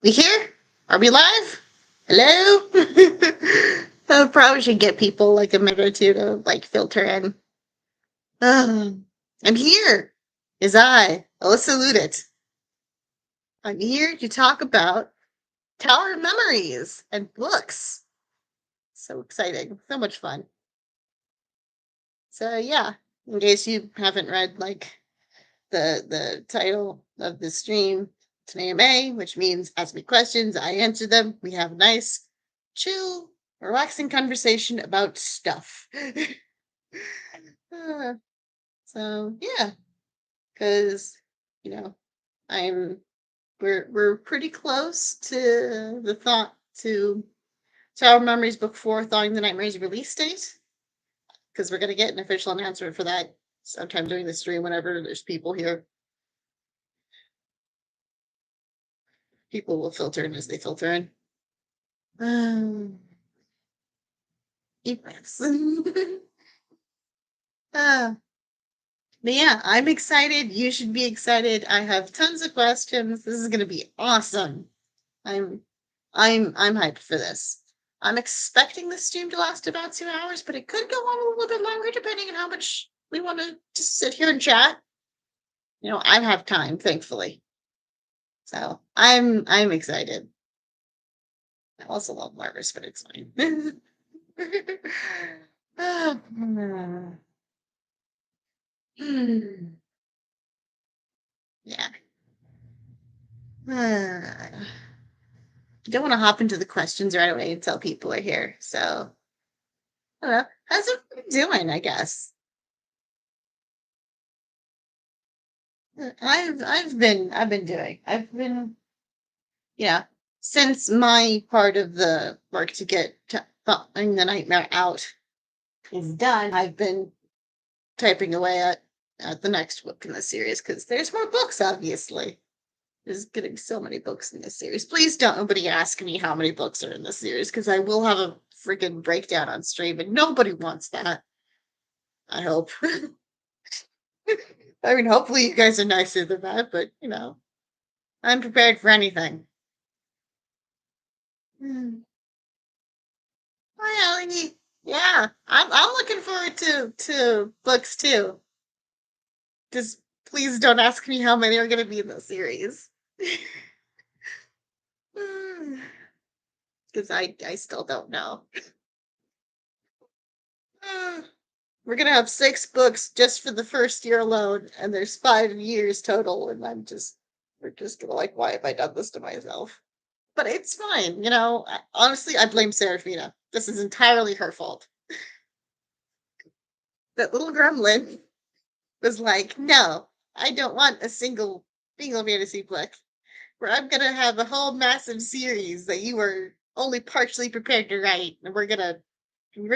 We here? Are we live? Hello? I probably should get people like a minute or two to like filter in. I'm here. Is I, Alyssa Ludit. I'm here to talk about Tower of Memories and books. So exciting. So much fun. So yeah, in case you haven't read like the title of the stream, it's an AMA, which means ask me questions, I answer them. We have a nice, chill, relaxing conversation about stuff. Uh, so yeah, because you know, I'm we're pretty close to the thought to Tower Memories Book 4 Thawing the Nightmare's release date. Because we're gonna get an official announcement for that sometime during the stream whenever there's people here. People will filter in as they filter in. Deep breaths. uh, but yeah, I'm excited. You should be excited. I have tons of questions. This is gonna be awesome. I'm I'm hyped for this. I'm expecting the stream to last about 2 hours, but it could go on a little bit longer depending on how much we want to just sit here and chat. I have time, thankfully. So I'm excited. I'm also a little nervous, but it's fine. Ah, yeah. Don't want to hop into the questions right away until people are here. So, I don't know. How's everyone doing? I guess I've been since my part of the work to get Thawing the Nightmare out is done. I've been typing away at the next book in the series because there's more books, obviously. There's getting so many books in this series. Please don't nobody ask me how many books are in this series because I will have a freaking breakdown on stream, and nobody wants that. I hope. I mean, hopefully you guys are nicer than that, but I'm prepared for anything. Hmm. Hi, Ellie. Yeah, I'm looking forward to books too. Just please don't ask me how many are going to be in the series. Because I still don't know. We're gonna have 6 books just for the first year alone, and there's 5 years total, and we're just gonna like, why have I done this to myself? But it's fine, honestly, I blame Serafina. This is entirely her fault. That little gremlin was like, no, I don't want a single fantasy book where I'm gonna have a whole massive series that you were only partially prepared to write, and we're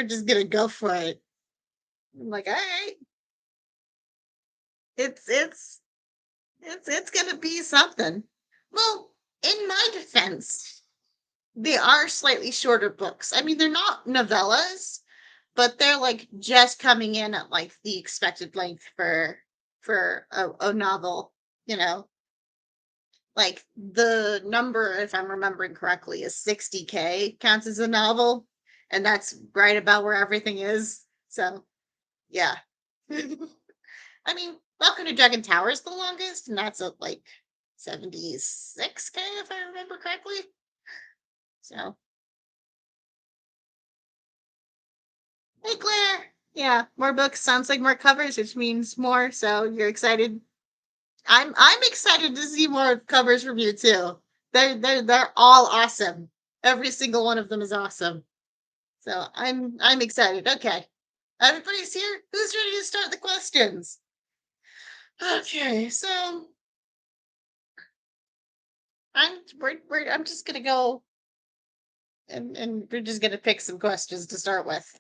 just gonna go for it. I'm like, all right, it's it's it's gonna be something. Well, in my defense, they are slightly shorter books. I mean, they're not novellas, but they're like just coming in at like the expected length for a novel. You know, like the number, if I'm remembering correctly, is 60K counts as a novel, and that's right about where everything is. So yeah. I mean, Welcome to Dragon Tower is the longest, and that's at like 76K if I remember correctly. So, hey Claire, yeah, more books sounds like more covers, which means more. So you're excited. I'm excited to see more covers from you too. They're all awesome. Every single one of them is awesome. So I'm excited. Okay, everybody's here. Who's ready to start the questions? Okay, so I'm just gonna go and we're just gonna pick some questions to start with.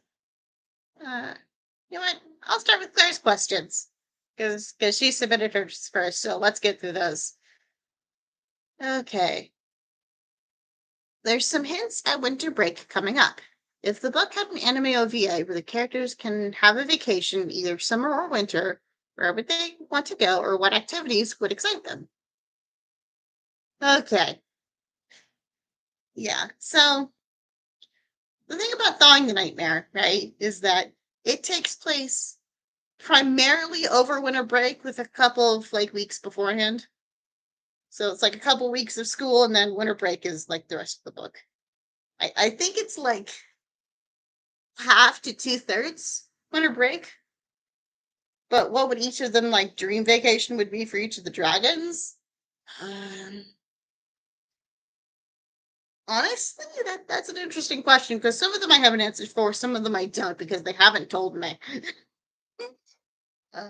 Uh, you know what? I'll start with Claire's questions because she submitted hers first. So let's get through those. Okay. There's some hints at winter break coming up. If the book had an anime OVA where the characters can have a vacation either summer or winter, wherever they want to go, or what activities would excite them? Okay. Yeah. So the thing about Thawing the Nightmare, right, is that it takes place primarily over winter break with a couple of like weeks beforehand. So it's like a couple weeks of school and then winter break is like the rest of the book. I think it's like half to two-thirds winter break. But what would each of them like dream vacation would be for each of the dragons? Um, Honestly, that's an interesting question because some of them I have an answer for, some of them I don't because they haven't told me. Uh,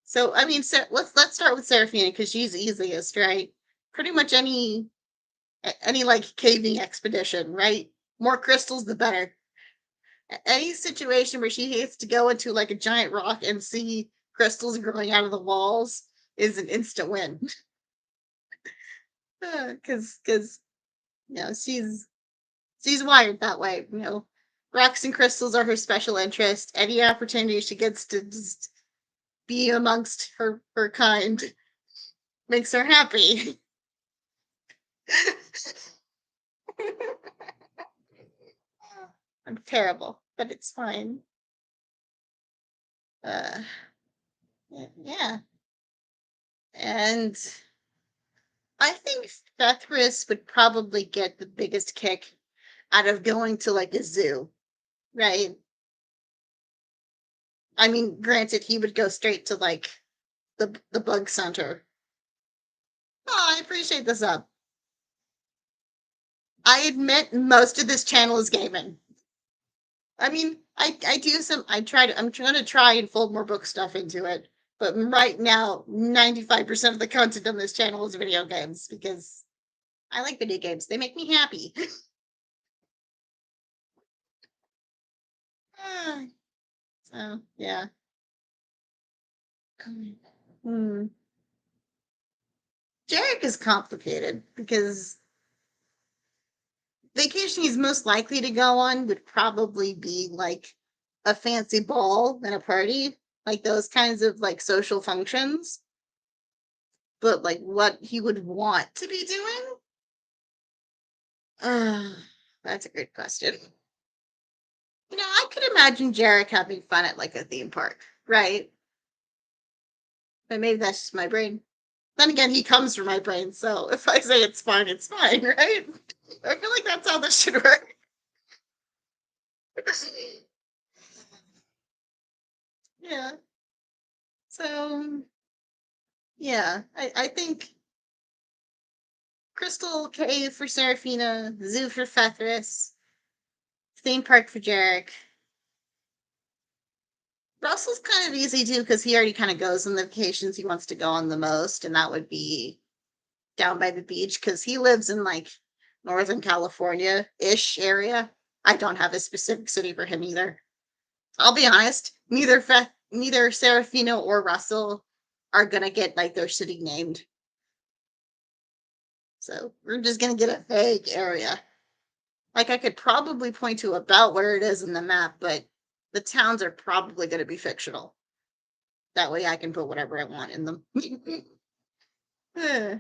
so I mean, let's start with Seraphina because she's easiest, right? Pretty much any like caving expedition, right? More crystals, the better. Any situation where she has to go into like a giant rock and see crystals growing out of the walls is an instant win. Because she's wired that way. Rocks and crystals are her special interest. Any opportunity she gets to just be amongst her kind makes her happy. I'm terrible, but it's fine. Uh, yeah, and I think Fethris would probably get the biggest kick out of going to like a zoo, right? I mean, granted, he would go straight to like the bug center. Oh, I appreciate this up. I admit most of this channel is gaming. I mean, I do some. I'm trying to try and fold more book stuff into it. But right now, 95% of the content on this channel is video games because I like video games. They make me happy. So yeah. Hmm. Jarek is complicated because vacation he's most likely to go on would probably be like a fancy ball and a party, like those kinds of like social functions. But like what he would want to be doing? Uh, that's a good question. I could imagine Jarek having fun at like a theme park, right? But maybe that's just my brain. Then again, he comes from my brain, so if I say it's fine, right? I feel like that's how this should work. Yeah. So yeah, I think Crystal Cave for Seraphina, Zoo for Fethris, theme park for Jarek. Russell's kind of easy too because he already kind of goes on the vacations he wants to go on the most, and that would be down by the beach because he lives in like Northern California ish area. I don't have a specific city for him either. I'll be honest, neither Serafino or Russell are gonna get like their city named. So we're just gonna get a vague area. Like I could probably point to about where it is in the map, but the towns are probably gonna be fictional. That way I can put whatever I want in them. yeah.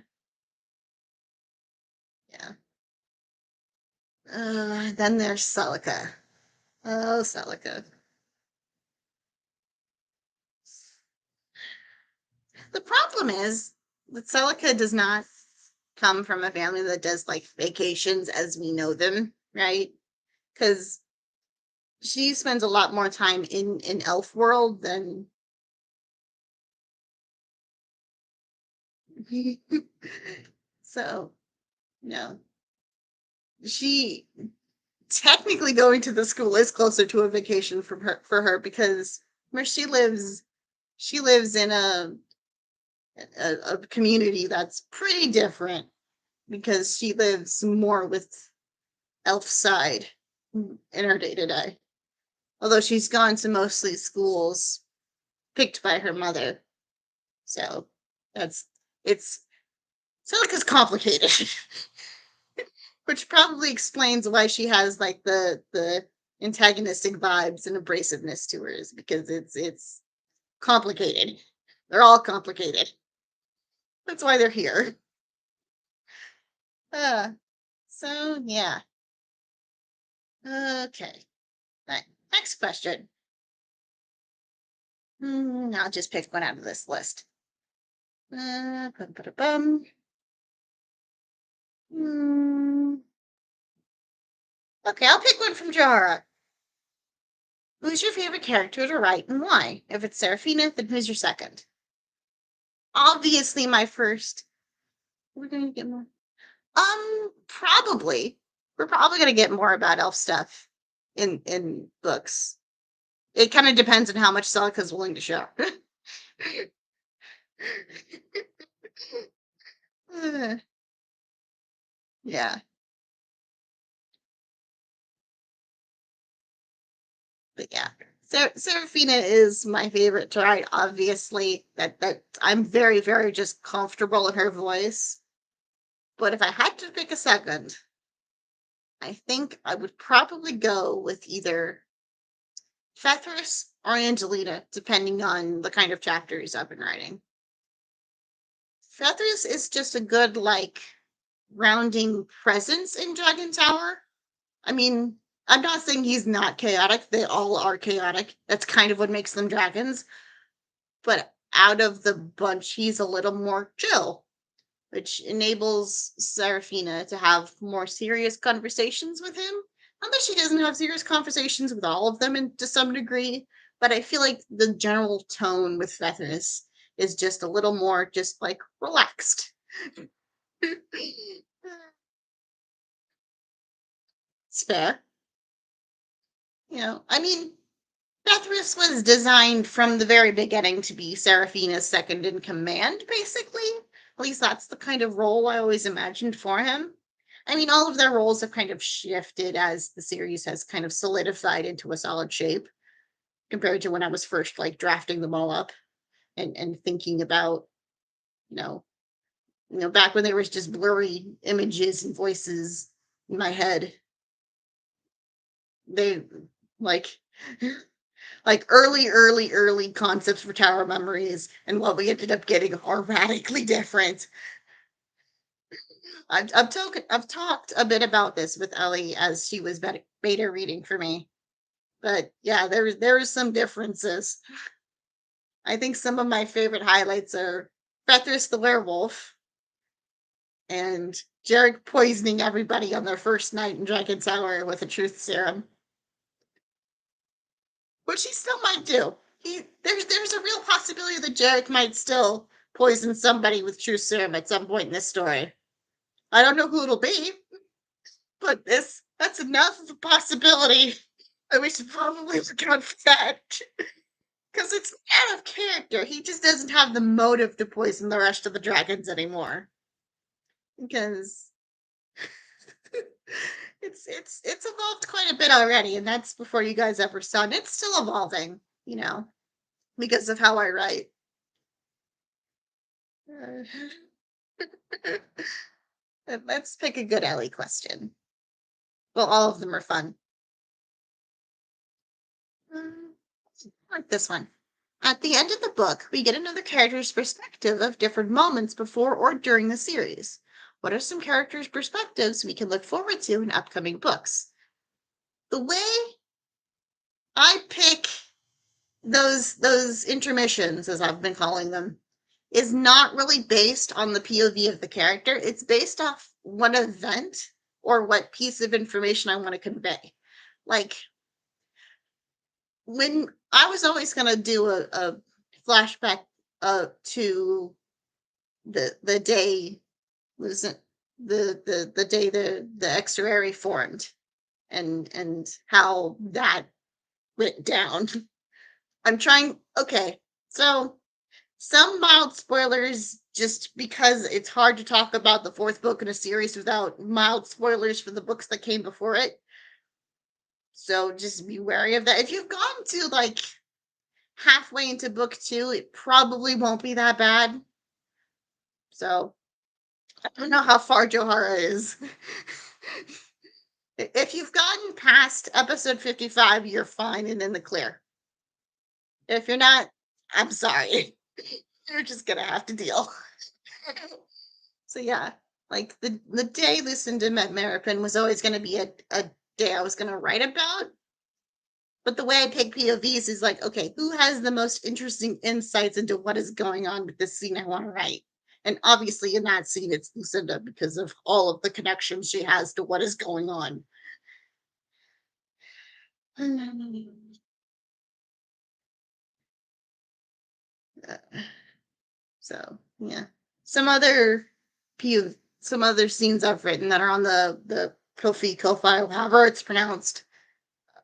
Then there's Celica. Oh, Celica. The problem is that Celica does not come from a family that does like vacations as we know them, right? Because she spends a lot more time in elf world than so no. She technically going to the school is closer to a vacation for her because where she lives in a community that's pretty different because she lives more with elf side in her day to day. Although she's gone to mostly schools picked by her mother. So that's it's Celica's complicated. Which probably explains why she has like the antagonistic vibes and abrasiveness to her is because it's complicated. They're all complicated. That's why they're here. Uh, So yeah. Okay. Next question. I'll just pick one out of this list. Bum, ba, da, bum. Hmm, okay, I'll pick one from Jahara. Who's your favorite character to write and why? If it's Seraphina, then who's your second? Obviously, my first. We're gonna get more. Probably. We're probably gonna get more about elf stuff in books. It kind of depends on how much Celica's willing to show. Uh, yeah, but yeah. Seraphina is my favorite to write. Obviously, that I'm very just comfortable in her voice. But if I had to pick a second, I think I would probably go with either Fethris or Angelina, depending on the kind of chapters I've been writing. Fethris is just a good, like, grounding presence in Dragon Tower. I mean, I'm not saying he's not chaotic. They all are chaotic. That's kind of what makes them dragons. But out of the bunch, he's a little more chill, which enables Seraphina to have more serious conversations with him. Not that she doesn't have serious conversations with all of them to some degree, but I feel like the general tone with Fethris is just a little more just like relaxed. It's fair. I mean, Fethris was designed from the very beginning to be Seraphina's second in command, basically. At least that's the kind of role I always imagined for him. I mean, all of their roles have kind of shifted as the series has kind of solidified into a solid shape compared to when I was first like drafting them all up and thinking about, you know, back when there was just blurry images and voices in my head. They like early concepts for tower memories and what we ended up getting are radically different. I've talked a bit about this with Ellie as she was beta reading for me, but yeah, there is some differences. I think some of my favorite highlights are Fethris the werewolf and Jarek poisoning everybody on their first night in Dragon Tower with a truth serum, which he still might do. There's a real possibility that Jarek might still poison somebody with truth serum at some point in this story. I don't know who it'll be, but that's enough of a possibility that we should probably look out for that. Because it's out of character. He just doesn't have the motive to poison the rest of the dragons anymore. Because it's evolved quite a bit already, and that's before you guys ever saw it. It's still evolving, because of how I write. Let's pick a good Ellie question. Well, all of them are fun. Like this one. At the end of the book, we get another character's perspective of different moments before or during the series. What are some characters' perspectives we can look forward to in upcoming books? The way I pick those intermissions, as I've been calling them, is not really based on the POV of the character. It's based off what event or what piece of information I want to convey. Like when I was always going to do a flashback to the day wasn't the day the exorary formed and how that went down. I'm trying. Okay, so some mild spoilers, just because it's hard to talk about the fourth book in a series without mild spoilers for the books that came before it. So just be wary of that. If you've gone to like halfway into book two, it probably won't be that bad. So I don't know how far Johara is. If you've gotten past episode 55, you're fine and in the clear. If you're not, I'm sorry. You're just gonna have to deal. So yeah. Like the day Lucinda met Maripin was always going to be a day I was going to write about. But the way I pick POVs is like, okay, who has the most interesting insights into what is going on with this scene I want to write? And obviously, in that scene, it's Lucinda because of all of the connections she has to what is going on. So yeah, some other some other scenes I've written that are on the Ko-fi, however it's pronounced,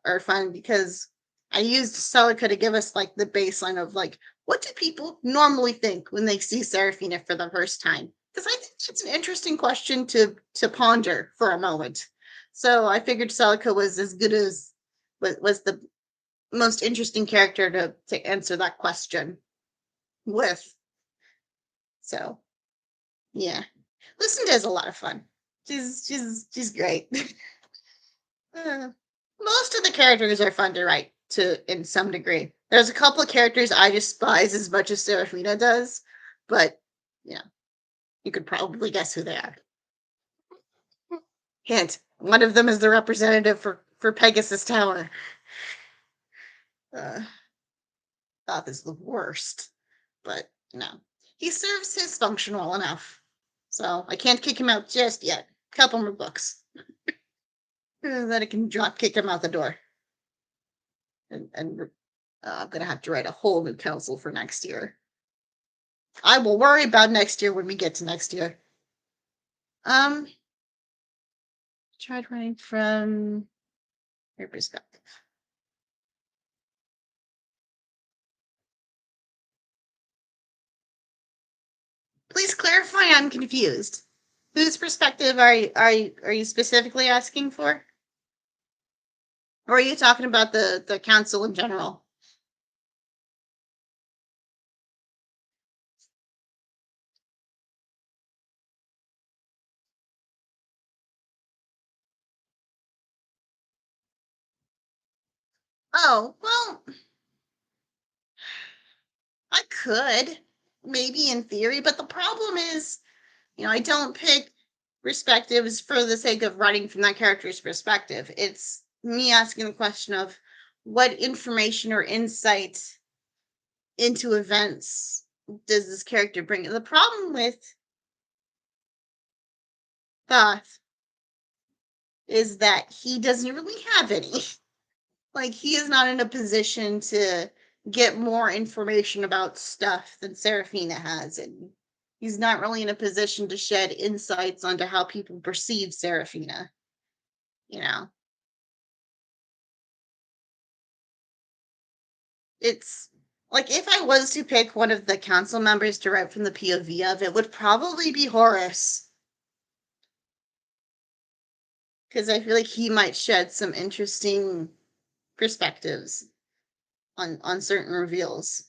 are fun because I used Celica to give us like the baseline of like what do people normally think when they see Serafina for the first time? Because I think it's an interesting question to ponder for a moment. So I figured Celica was as good as was the most interesting character to answer that question with. So yeah, Lucinda is a lot of fun. She's great. Uh, Most of the characters are fun to write to in some degree. There's a couple of characters I despise as much as Serafina does, but you know, you could probably guess who they are. Hint: one of them is the representative for Pegasus Tower. Uh, Thoth is the worst, but no, he serves his function well enough, so I can't kick him out just yet. Couple more books, then I can drop kick him out the door, and I'm gonna have to write a whole new council for next year. I will worry about next year when we get to next year. Um, tried writing from your perspective. Please clarify. I'm confused. Whose perspective are you specifically asking for, or are you talking about the council in general? Oh well, I could maybe in theory, but the problem is, I don't pick perspectives for the sake of writing from that character's perspective. It's me asking the question of what information or insight into events does this character bring? The problem with Thoth is that he doesn't really have any. Like, he is not in a position to get more information about stuff than Serafina has. And he's not really in a position to shed insights onto how people perceive Serafina, you know? It's like if I was to pick one of the council members to write from the POV of, it would probably be Horace. Because I feel like he might shed some interesting perspectives on certain reveals,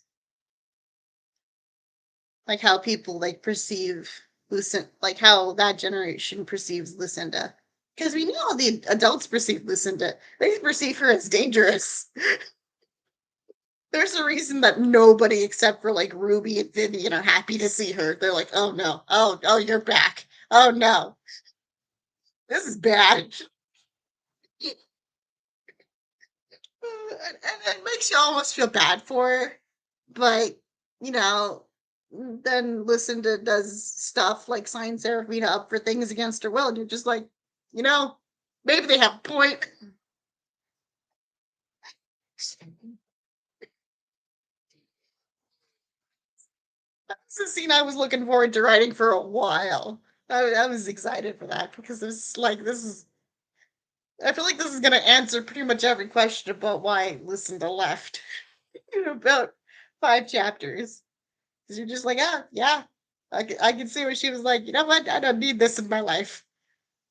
like how people like perceive Lucinda, like how that generation perceives Lucinda. Because we know how the adults perceive Lucinda; they perceive her as dangerous. There's a reason that nobody except for like Ruby and Vivian are happy to see her. They're like, "Oh no, oh you're back. Oh no, this is bad." And it makes you almost feel bad for her, but you know, then Lucinda does stuff like sign Serafina up for things against her will, and you're just like, you know, maybe they have a point. That's the scene I was looking forward to writing for a while. I was excited for that because it's like this is. I feel like this is going to answer pretty much every question about why Lucinda left in about 5 chapters. Because you're just like, ah, yeah, I can see where she was like, you know what? I don't need this in my life.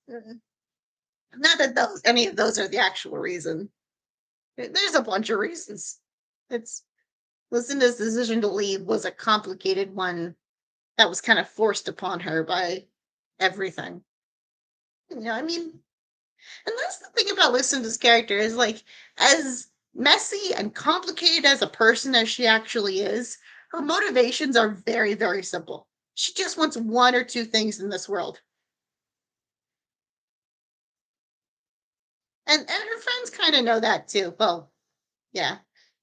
Not that any of those are the actual reason. There's a bunch of reasons. It's Lucinda's decision to leave was a complicated one that was kind of forced upon her by everything. I mean, and that's the thing about Lucinda's character is like, as messy and complicated as a person as she actually is, her motivations are very, very simple. She just wants one or two things in this world. And her friends kind of know that too. Well, yeah.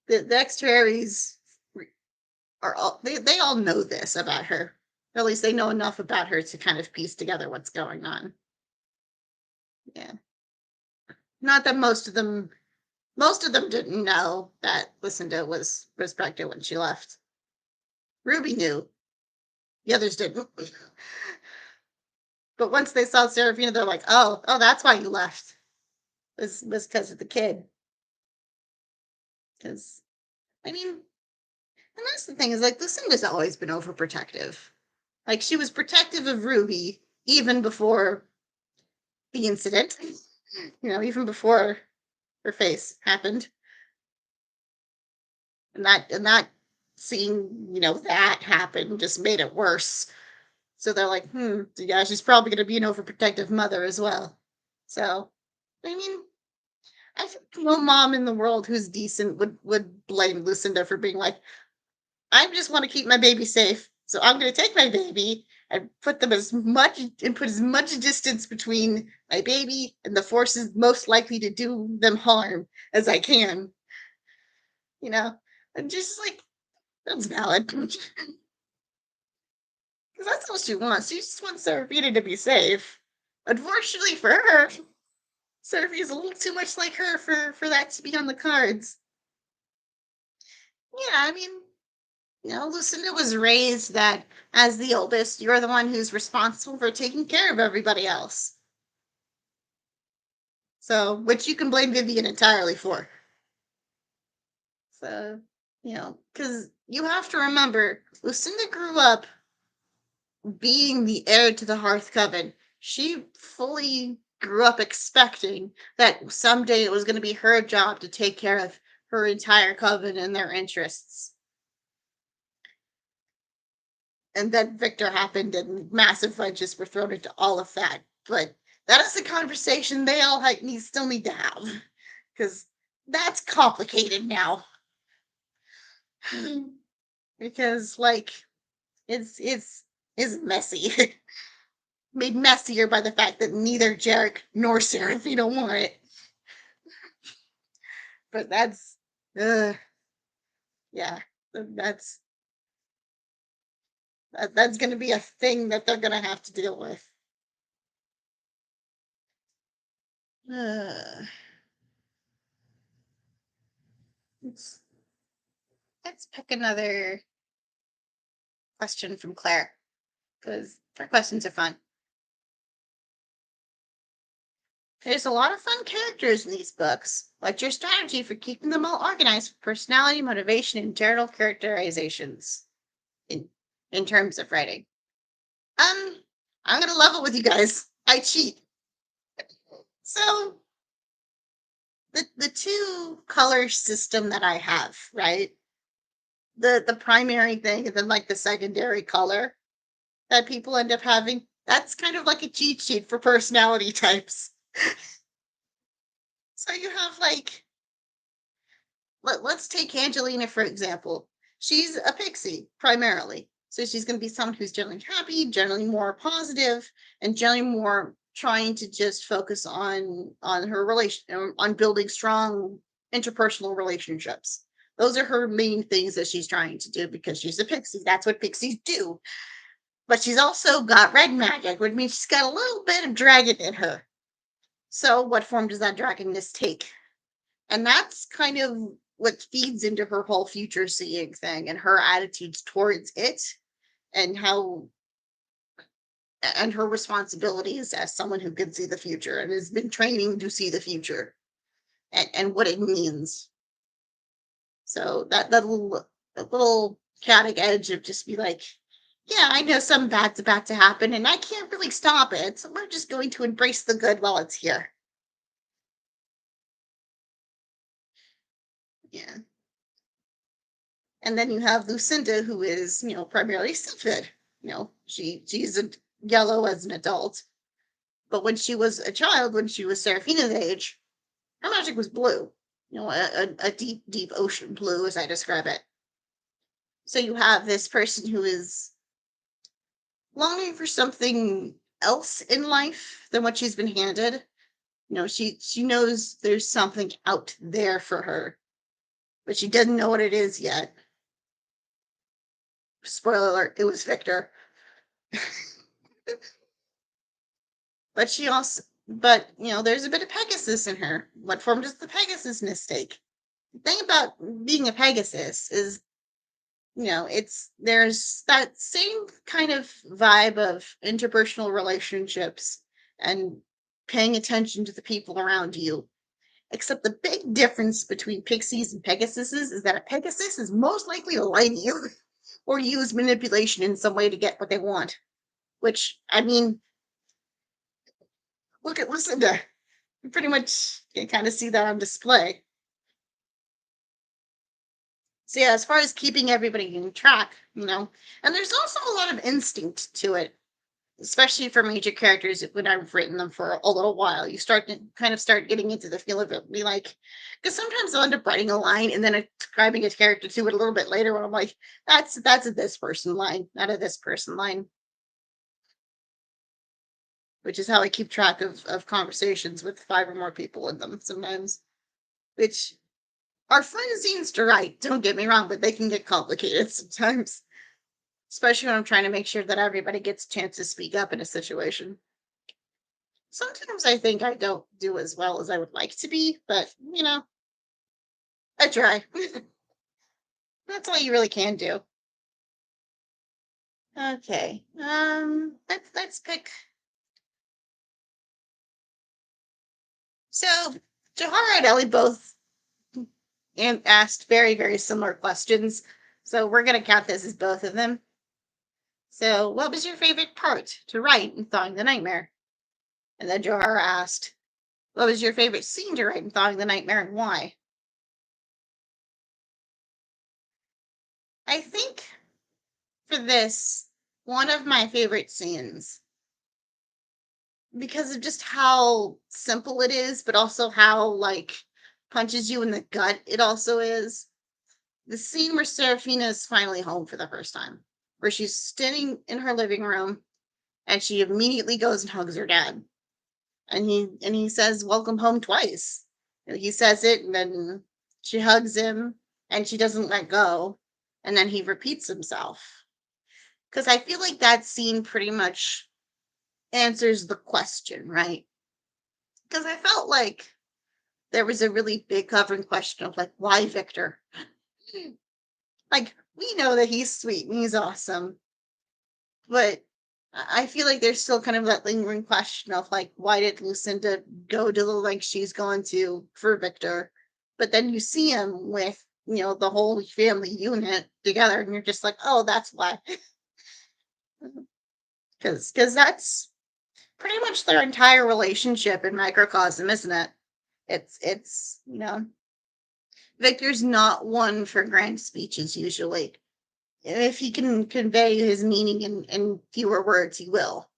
The extraries are all they all know this about her. Or at least they know enough about her to kind of piece together what's going on. Yeah. Not that most of them didn't know that Lucinda was pregnant when she left. Ruby knew. The others didn't. But once they saw Serafina, they're like, oh, that's why you left. Was because of the kid. Because I mean, and that's the thing is like Lucinda's always been overprotective. Like she was protective of Ruby even before the incident. Even before her face happened. And that seeing, that happen just made it worse. So they're like, yeah, she's probably gonna be an overprotective mother as well. So I mean, I think no mom in the world who's decent would blame Lucinda for being like, I just want to keep my baby safe. So I'm going to take my baby and put as much distance between my baby and the forces most likely to do them harm as I can. You know, and just like that's valid because that's what she wants. She just wants Serafina to be safe. Unfortunately for her, Serafina's a little too much like her for that to be on the cards. Yeah, I mean, Lucinda was raised that as the oldest, you're the one who's responsible for taking care of everybody else. So, which you can blame Vivian entirely for. So, because you have to remember, Lucinda grew up being the heir to the Hearth Coven. She fully grew up expecting that someday it was going to be her job to take care of her entire coven and their interests. And then Victor happened and massive wrenches were thrown into all of that. But that is a conversation they all still need to have because that's complicated now. Because it's messy. Made messier by the fact that neither Jarek nor Serafina want it. But yeah, that's that's going to be a thing that they're going to have to deal with. Let's, let's pick another question from Claire because her questions are fun. There's a lot of fun characters in these books. What's your strategy for keeping them all organized with personality, motivation, and general characterizations in in terms of writing? I'm gonna level with you guys. I cheat. So the two color system that I have, right? The primary thing and then like the secondary color that people end up having, that's kind of like a cheat sheet for personality types. So you have like let's take Angelina for example. She's a pixie primarily. So she's going to be someone who's generally happy, generally more positive, and generally more trying to just focus on her relation on building strong interpersonal relationships. Those are her main things that she's trying to do because she's a pixie. That's what pixies do. But she's also got red magic, which means she's got a little bit of dragon in her. So what form does that dragonness take? And that's kind of what feeds into her whole future seeing thing and her attitudes towards it and how and her responsibilities as someone who can see the future and has been training to see the future and what it means. So that little chaotic edge of just be like, yeah, I know something bad's about to happen and I can't really stop it. So we're just going to embrace the good while it's here. Yeah. And then you have Lucinda, who is, primarily Sylphid. She's a yellow as an adult. But when she was a child, when she was Seraphina's age, her magic was blue. A deep, deep ocean blue, as I describe it. So you have this person who is longing for something else in life than what she's been handed. She knows there's something out there for her, but she doesn't know what it is yet. Spoiler alert, it was Victor. But she also, but there's a bit of Pegasus in her. What form does the Pegasus mistake? The thing about being a Pegasus is, there's that same kind of vibe of interpersonal relationships and paying attention to the people around you. Except the big difference between pixies and Pegasuses is that a Pegasus is most likely to lie to you or use manipulation in some way to get what they want. Which, I mean, look at Lucinda. You pretty much can kind of see that on display. So yeah, as far as keeping everybody in track, and there's also a lot of instinct to it, especially for major characters. When I've written them for a little while, you start to kind of start getting into the feel of it. Be like, because sometimes I'll end up writing a line and then ascribing a character to it a little bit later, when I'm like, that's a this person line, not a this person line. Which is how I keep track of conversations with 5 or more people in them sometimes. Which are fun scenes to write, don't get me wrong, but they can get complicated sometimes. Especially when I'm trying to make sure that everybody gets a chance to speak up in a situation. Sometimes I think I don't do as well as I would like to be, but I try. That's all you really can do. Okay. Let's pick. So Jahara and Ellie both asked very, very similar questions. So we're gonna count this as both of them. So what was your favorite part to write in Thawing the Nightmare? And then Johara asked, what was your favorite scene to write in Thawing the Nightmare and why? I think for this, one of my favorite scenes, because of just how simple it is, but also how punches you in the gut it also is. The scene where Serafina is finally home for the first time, where she's standing in her living room and she immediately goes and hugs her dad. And he says welcome home twice. He says it and then she hugs him and she doesn't let go. And then he repeats himself. Because I feel like that scene pretty much answers the question, right? Because I felt like there was a really big covering question of why Victor? We know that he's sweet and he's awesome, but I feel like there's still kind of that lingering question of why did Lucinda go to the length she's gone to for Victor? But then you see him with, the whole family unit together, and you're just like, oh, that's why. Because that's pretty much their entire relationship in microcosm, isn't it? It's Victor's not one for grand speeches usually. If he can convey his meaning in fewer words, he will.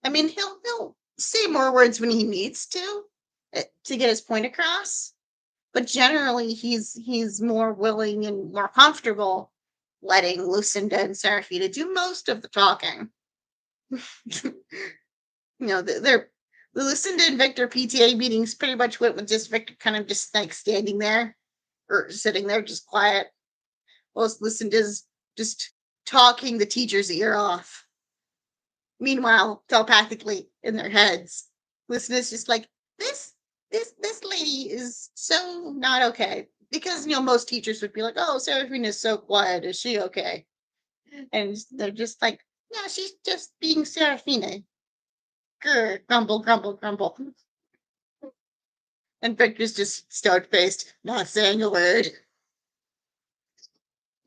I mean, he'll say more words when he needs to get his point across, but generally he's more willing and more comfortable letting Lucinda and Serafina do most of the talking. The Lucinda and Victor PTA meetings pretty much went with just Victor kind of just standing there or sitting there just quiet, whilst Lucinda's just talking the teacher's ear off. Meanwhile, telepathically in their heads, Lucinda's just like, this lady is so not okay. Because most teachers would be like, oh, Seraphine is so quiet, is she okay? And they're just like, no, she's just being Seraphina. Grr, grumble, grumble, grumble. And Victor's just stone-faced, not saying a word.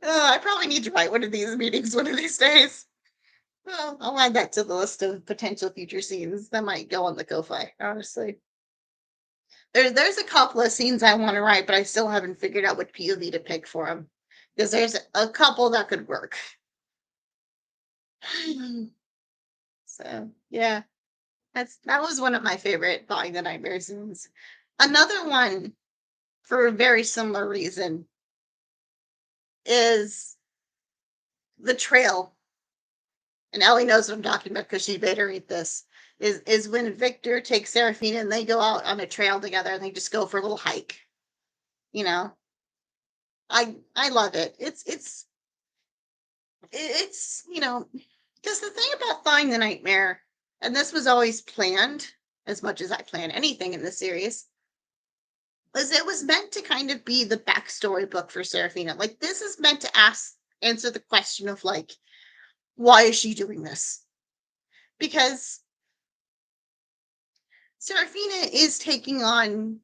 I probably need to write one of these meetings one of these days. Well, I'll add that to the list of potential future scenes that might go on the Ko-Fi, honestly. There's a couple of scenes I want to write, but I still haven't figured out what POV to pick for them. Because there's a couple that could work. So, yeah. That was one of my favorite Thawing the Nightmare scenes. Another one, for a very similar reason, is the trail. And Ellie knows what I'm talking about because she made her eat this. is when Victor takes Seraphina and they go out on a trail together and they just go for a little hike. You know, I love it. It's because the thing about Thawing the Nightmare, and this was always planned as much as I plan anything in the series, was it was meant to kind of be the backstory book for Seraphina. Like this is meant to answer the question of like, why is she doing this? Because Seraphina is taking on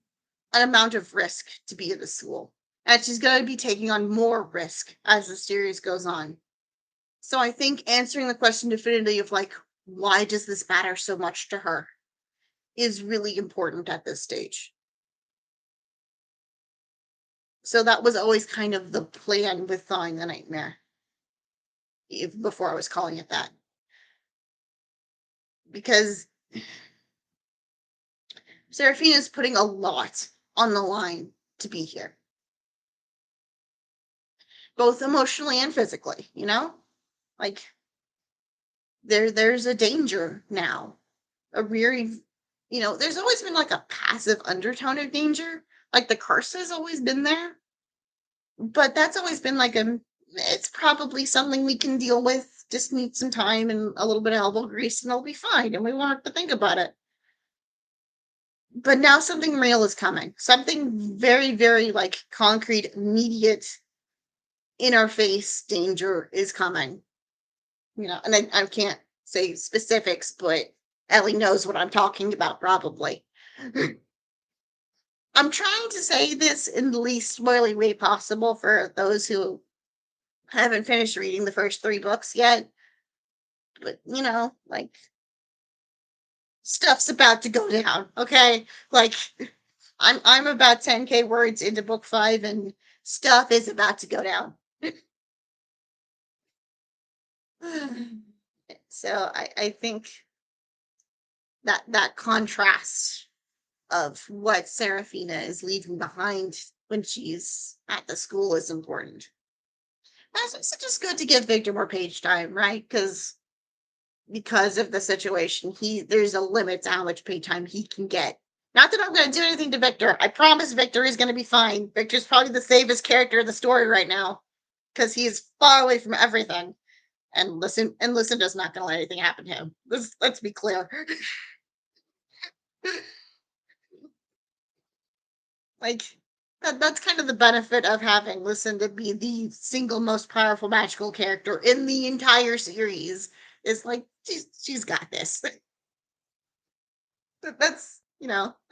an amount of risk to be at the school. And she's going to be taking on more risk as the series goes on. So I think answering the question definitively of like, why does this matter so much to her is really important at this stage. So that was always kind of the plan with Thawing the Nightmare, before I was calling it that. Because Seraphina's putting a lot on the line to be here. Both emotionally and physically, Like there's a danger now. A very there's always been like a passive undertone of danger. Like the curse has always been there. But that's always been like it's probably something we can deal with. Just need some time and a little bit of elbow grease and it'll be fine. And we won't have to think about it. But now something real is coming. Something very, very like concrete, immediate, in our face danger is coming. And I can't say specifics, but Ellie knows what I'm talking about, probably. I'm trying to say this in the least spoilery way possible for those who haven't finished reading the first 3 books yet. But, like, stuff's about to go down, okay? Like, I'm about 10K words into book 5, and stuff is about to go down. So I think that contrast of what Seraphina is leaving behind when she's at the school is important. It's just good to give Victor more page time, right? Because of the situation, there's a limit to how much page time he can get. Not that I'm going to do anything to Victor. I promise Victor is going to be fine. Victor's probably the safest character in the story right now because he is far away from everything. And Lucinda's not going to let anything happen to him. Let's be clear. Like that's kind of the benefit of having Lucinda be the single most powerful magical character in the entire series. Is like she's got this. That's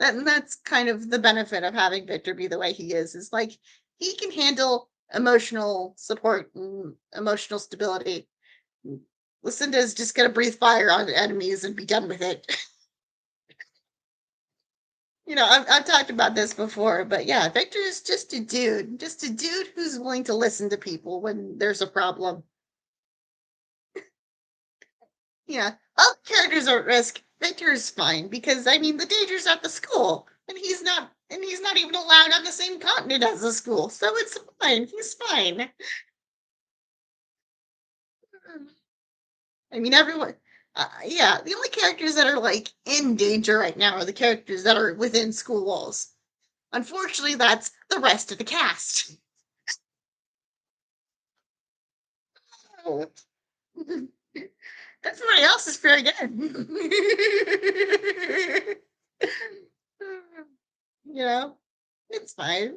that's kind of the benefit of having Victor be the way he is like he can handle emotional support and emotional stability. Lucinda is just gonna breathe fire on enemies and be done with it. I've talked about this before, but yeah, Victor is just a dude who's willing to listen to people when there's a problem. Yeah, all characters are at risk. Victor is fine because the danger's at the school, and he's not even allowed on the same continent as the school, so it's fine. He's fine. Everyone. Yeah, the only characters that are like in danger right now are the characters that are within school walls. Unfortunately, that's the rest of the cast. Everybody else is very good. It's fine.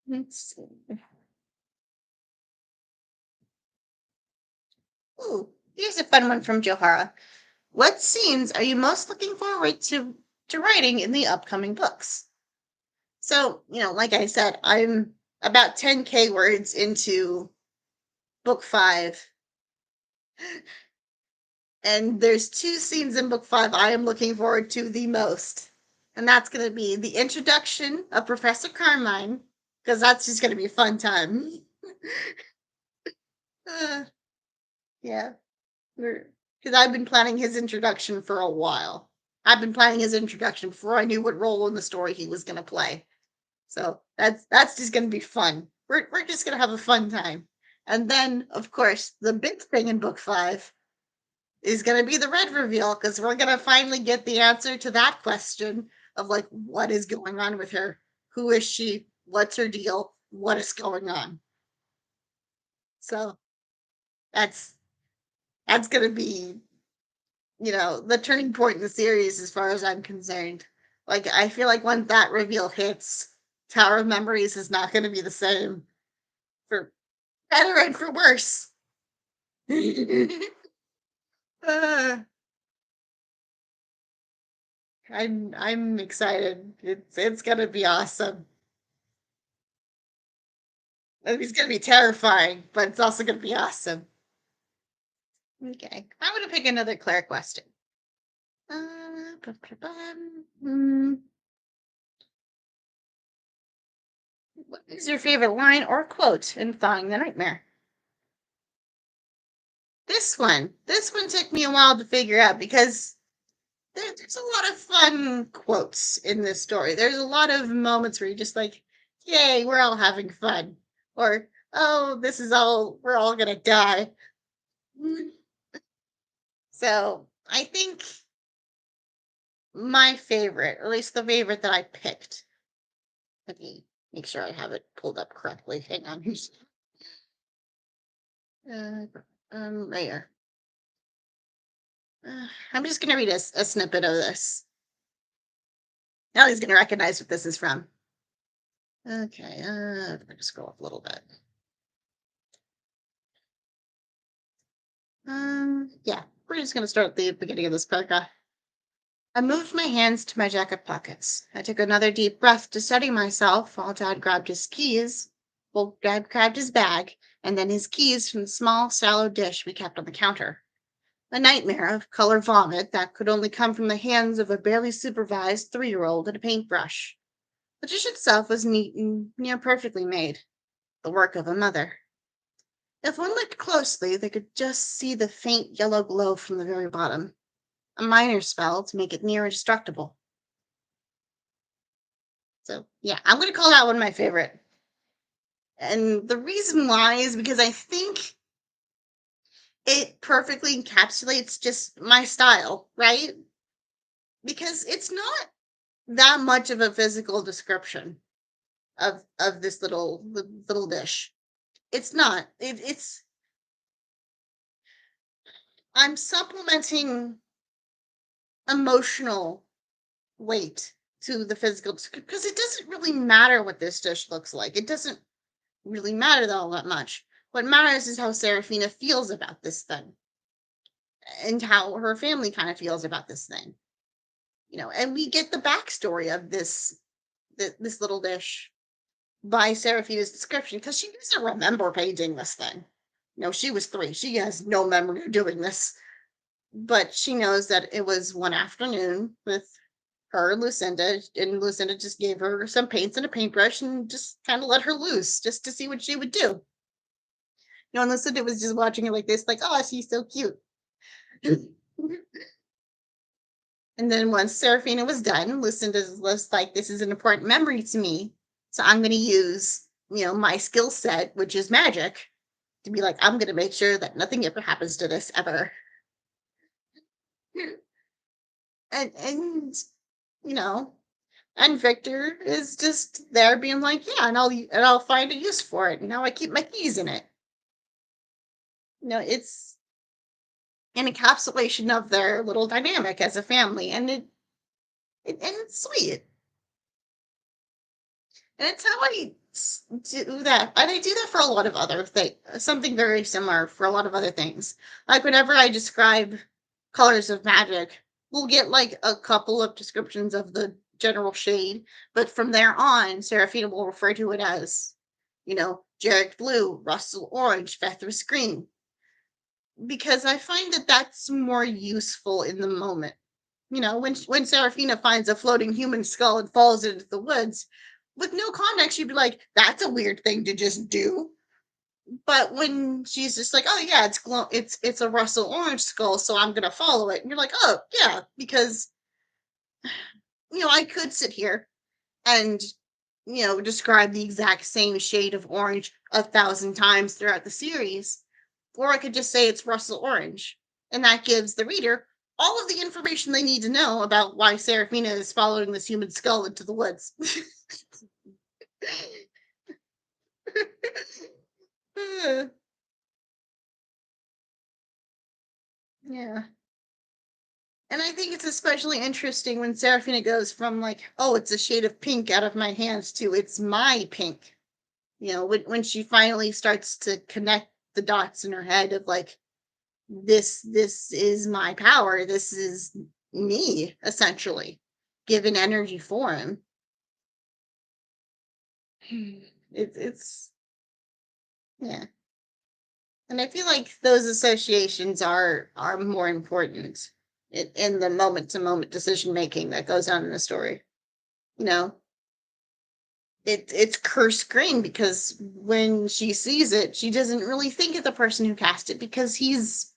Let's see. Ooh, here's a fun one from Johara. What scenes are you most looking forward to writing in the upcoming books? So, like I said, I'm about 10K words into book 5. And there's 2 scenes in book 5 I am looking forward to the most. And that's going to be the introduction of Professor Carmine, because that's just going to be a fun time. Yeah. Because I've been planning his introduction for a while. I've been planning his introduction before I knew what role in the story he was going to play. So that's just going to be fun. We're just going to have a fun time. And then, of course, the big thing in book 5 is going to be the red reveal, because we're going to finally get the answer to that question of like, what is going on with her? Who is she? What's her deal? What is going on? So that's going to be, the turning point in the series as far as I'm concerned. Like, I feel like when that reveal hits, Tower of Memories is not going to be the same, for better and for worse. uh, I'm excited. It's gonna be awesome. It's gonna be terrifying, but it's also gonna be awesome. Okay, I'm gonna pick another Claire question. What is your favorite line or quote in Thawing the Nightmare? This one took me a while to figure out, because there's a lot of fun quotes in this story. There's a lot of moments where you're just like, yay, we're all having fun. Or, oh, we're all gonna die. So I think my favorite, or at least the favorite that I picked, let me make sure I have it pulled up correctly. Hang on. Uh, right here. I'm just going to read a snippet of this. Now he's going to recognize what this is from. Okay, I'm going to scroll up a little bit. Yeah, we're just going to start at the beginning of this paragraph. I moved my hands to my jacket pockets. I took another deep breath to steady myself while Dad grabbed his keys. Well, Dad grabbed his bag, and then his keys from the small, sallow dish we kept on the counter. A nightmare of color vomit that could only come from the hands of a barely supervised 3-year-old and a paintbrush. The dish itself was neat and near perfectly made, the work of a mother. If one looked closely, they could just see the faint yellow glow from the very bottom, a minor spell to make it near indestructible. So, yeah, I'm going to call that one my favorite. And the reason why is because I think it perfectly encapsulates just my style, right? Because it's not that much of a physical description of this little dish. It's not. It's I'm supplementing emotional weight to the physical, because it doesn't really matter what this dish looks like. It doesn't really matter all that much. What matters is how Serafina feels about this thing, and how her family kind of feels about this thing. And we get the backstory of this little dish by Serafina's description, because she doesn't remember painting this thing. She was 3. She has no memory of doing this, but she knows that it was one afternoon with her and Lucinda just gave her some paints and a paintbrush and just kind of let her loose just to see what she would do. And Lucinda was just watching her like this, like, oh, she's so cute. And then once Serafina was done, Lucinda was like, this is an important memory to me. So I'm going to use, my skill set, which is magic, to be like, I'm going to make sure that nothing ever happens to this ever. And you know, and Victor is just there being like, yeah, and I'll find a use for it. And now I keep my keys in it. It's an encapsulation of their little dynamic as a family, and and it's sweet. And it's how I do that. And I do that for a lot of other things, something very similar for a lot of other things. Like whenever I describe colors of magic, we'll get like a couple of descriptions of the general shade, but from there on, Seraphina will refer to it as, Jarek blue, Russell orange, Fethris green, because I find that that's more useful in the moment. When Seraphina finds a floating human skull and falls into the woods, with no context, you'd be like, that's a weird thing to just do. But when she's just like, oh yeah, it's a Russell orange skull, so I'm gonna follow it, and you're like, oh yeah, because I could sit here and describe the exact same shade of orange 1,000 times throughout the series. Or I could just say it's Russell Orange. And that gives the reader all of the information they need to know about why Seraphina is following this human skull into the woods. Yeah. And I think it's especially interesting when Seraphina goes from like, oh, it's a shade of pink out of my hands to it's my pink. When she finally starts to connect the dots in her head of like, this is my power. This is me, essentially, given energy form. It's yeah. And I feel like those associations are more important in the moment to moment decision making that goes on in the story. You know, it's cursed green because when she sees it, she doesn't really think of the person who cast it because he's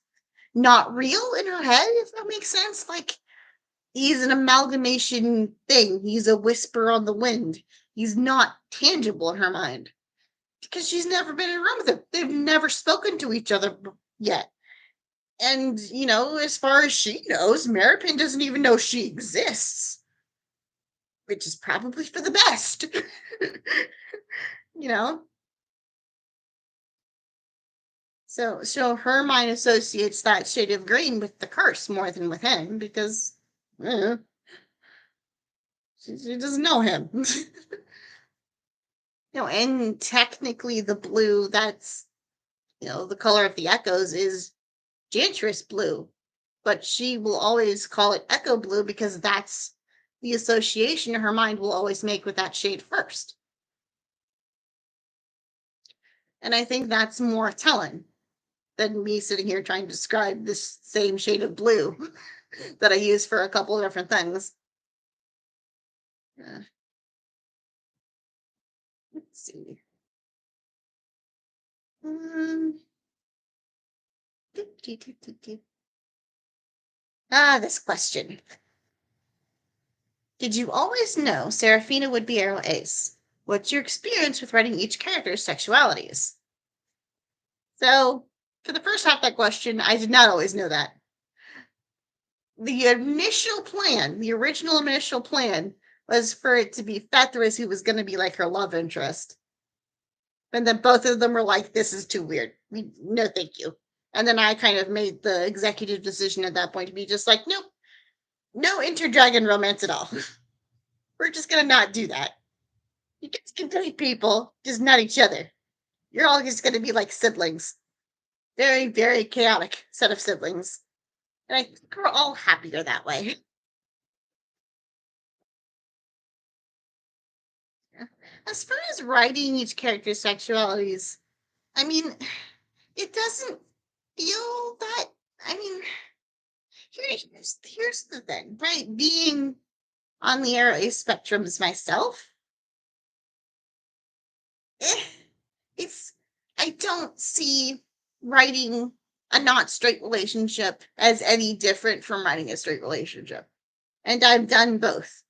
not real in her head, if that makes sense. Like he's an amalgamation thing. He's a whisper on the wind. He's not tangible in her mind because she's never been in a room with him. They've never spoken to each other yet. And, as far as she knows, Maripin doesn't even know she exists, which is probably for the best. you know? So her mind associates that shade of green with the curse more than with him because she doesn't know him. And technically the blue that's, the color of the echoes is Jantress blue, but she will always call it echo blue because that's the association her mind will always make with that shade first. And I think that's more telling than me sitting here trying to describe this same shade of blue that I use for a couple of different things. Let's see. This question. Did you always know Seraphina would be Arrow Ace? What's your experience with writing each character's sexualities? So, for the first half of that question, I did not always know that. The original initial plan, was for it to be Fethris who was going to be like her love interest. And then both of them were like, this is too weird. No, thank you. And then I kind of made the executive decision at that point to be just like, nope, no inter-dragon romance at all. We're just going to not do that. You guys can date people, just not each other. You're all just going to be like siblings. Very, very chaotic set of siblings. And I think we're all happier that way. As far as writing each character's sexualities, I mean, it doesn't feel that. I mean, here's the thing, right? Being on the Arrow Ace spectrum as myself, eh, it's I don't see writing a not straight relationship as any different from writing a straight relationship. And I've done both.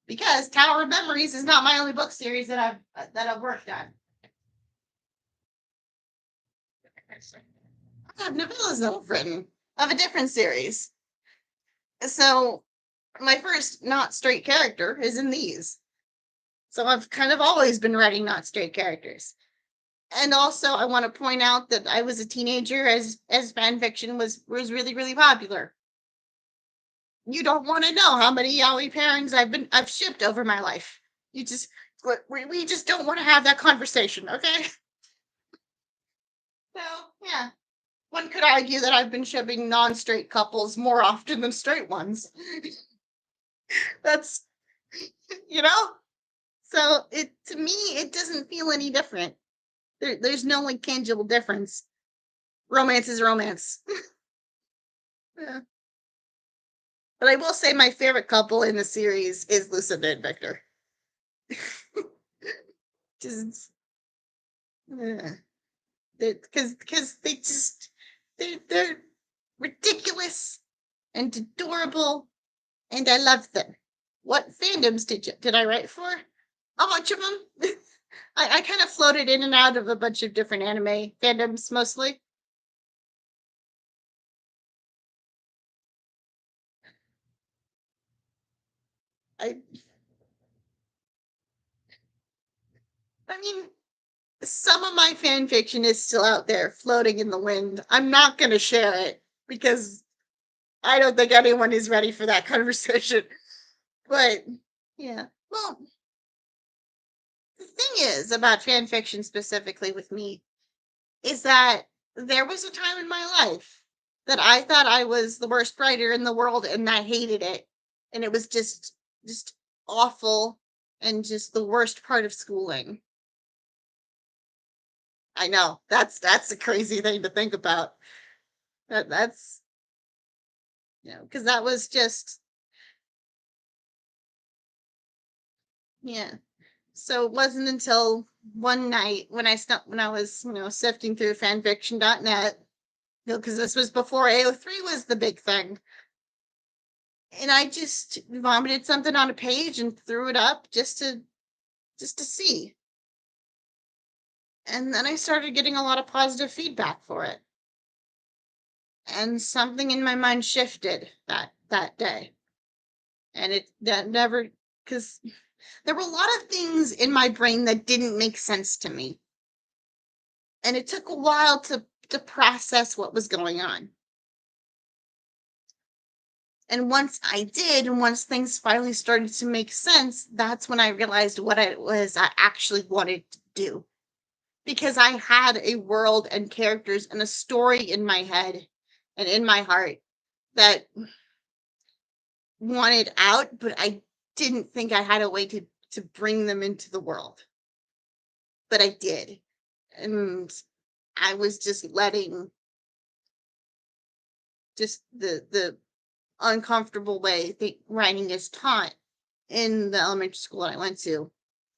Because Tower of Memories is not my only book series that I've worked on. I have novellas that I've written of a different series. So my first not straight character is in these. So I've kind of always been writing not straight characters. And also I want to point out that I was a teenager as fan fiction was really, really popular. You don't want to know how many yaoi pairings I've shipped over my life. We just don't want to have that conversation, okay? So yeah. One could argue that I've been shipping non-straight couples more often than straight ones. That's you know? So it to me it doesn't feel any different. There's no like tangible difference. Romance is romance. Yeah. But I will say my favorite couple in the series is Lucinda and Victor. Just because they just they're ridiculous and adorable and I love them. what fandoms did I write for? A bunch of them. I kind of floated in and out of a bunch of different anime fandoms mostly. I I mean, some of my fan fiction is still out there floating in the wind. I'm not going to share it because I don't think anyone is ready for that conversation. But yeah. Well, the thing is about fan fiction specifically with me is that there was a time in my life that I thought I was the worst writer in the world and I hated it. And it was just awful and just the worst part of schooling. I know. That's a crazy thing to think about. That's because that was just yeah. So it wasn't until one night when when I was, sifting through fanfiction.net, because this was before AO3 was the big thing. And I just vomited something on a page and threw it up just to see. And then I started getting a lot of positive feedback for it. And something in my mind shifted that day. And it that never because there were a lot of things in my brain that didn't make sense to me. And it took a while to process what was going on. And once I did, and once things finally started to make sense, that's when I realized what it was I actually wanted to do. Because I had a world and characters and a story in my head and in my heart that wanted out, but I didn't think I had a way to bring them into the world. But I did. And I was just letting just the uncomfortable way the writing is taught in the elementary school I went to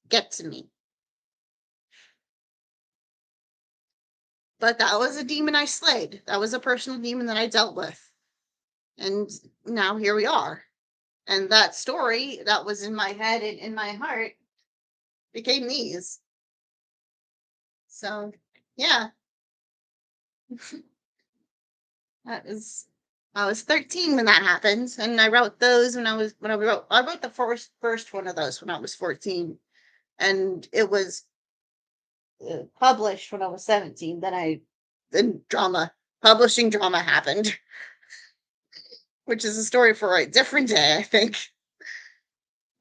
get to me. But that was a demon I slayed. That was a personal demon that I dealt with. And now here we are. And that story that was in my head and in my heart became these. So, yeah, that is. I was 13 when that happened, and I wrote those when I wrote the first one of those when I was 14, and it was published when I was 17. Then publishing drama happened, which is a story for a different day, I think.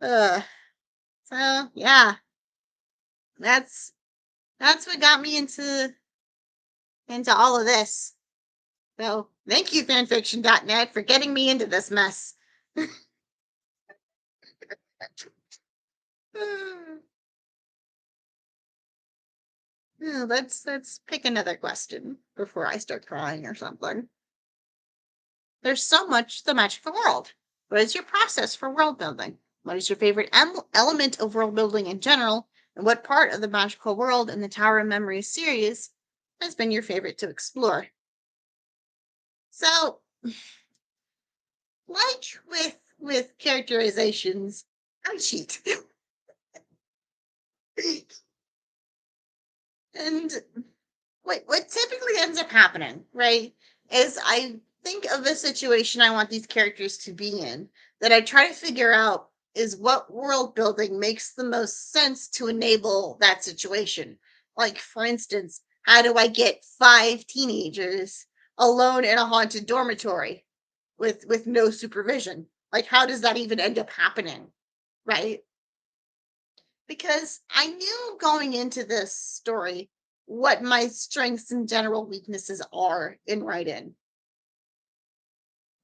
Uh, so yeah, that's that's what got me into all of this. So thank you, fanfiction.net, for getting me into this mess. Yeah, let's pick another question before I start crying or something. There's so much the magical world. What is your process for world building? What is your favorite element of world building in general? And what part of the magical world in the Tower of Memory series has been your favorite to explore? So, like with characterizations, I cheat. And what typically ends up happening, right, is I think of a situation I want these characters to be in that I try to figure out is what world building makes the most sense to enable that situation. Like, for instance, how do I get 5 teenagers alone in a haunted dormitory with no supervision? Like, how does that even end up happening? Right? Because I knew going into this story what my strengths and general weaknesses are in writing.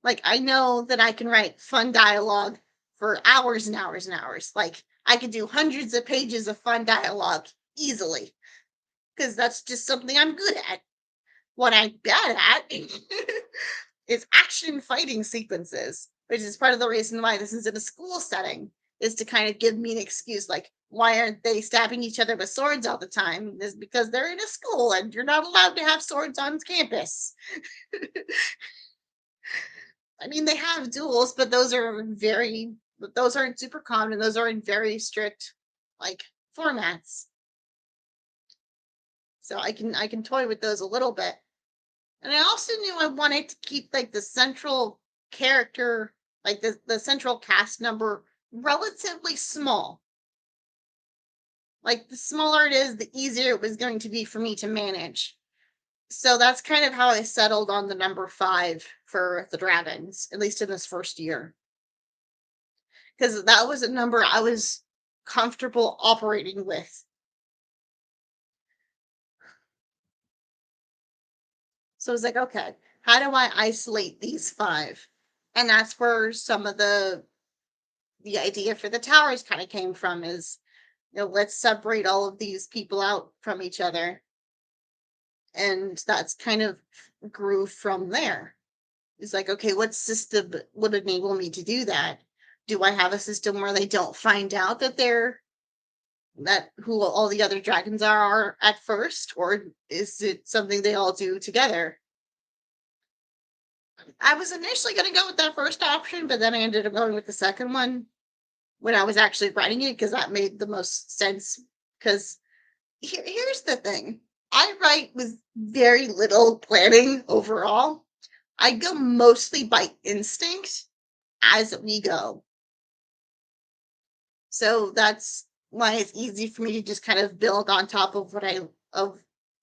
Like, I know that I can write fun dialogue for hours and hours and hours. Like, I could do hundreds of pages of fun dialogue easily because that's just something I'm good at. What I'm bad at is action fighting sequences, which is part of the reason why this is in a school setting, is to kind of give me an excuse like, why aren't they stabbing each other with swords all the time? Is because they're in a school and you're not allowed to have swords on campus. I mean, they have duels, but those are very but those aren't super common. Those are in very strict like formats. So I can toy with those a little bit. And I also knew I wanted to keep like the central character, like the central cast number relatively small. Like the smaller it is, the easier it was going to be for me to manage. So that's kind of how I settled on the number 5 for the dragons, at least in this first year. Because that was a number I was comfortable operating with. So it's like, okay, how do I isolate these 5? And that's where some of the idea for the towers kind of came from is, let's separate all of these people out from each other. And that's kind of grew from there. It's like, okay, what system would enable me to do that? Do I have a system where they don't find out that who all the other dragons are at first, or is it something they all do together? I was initially going to go with that first option, but then I ended up going with the second one when I was actually writing it because that made the most sense. Because here's the thing, I write with very little planning overall. I go mostly by instinct as we go. So that's why it's easy for me to just kind of build on top of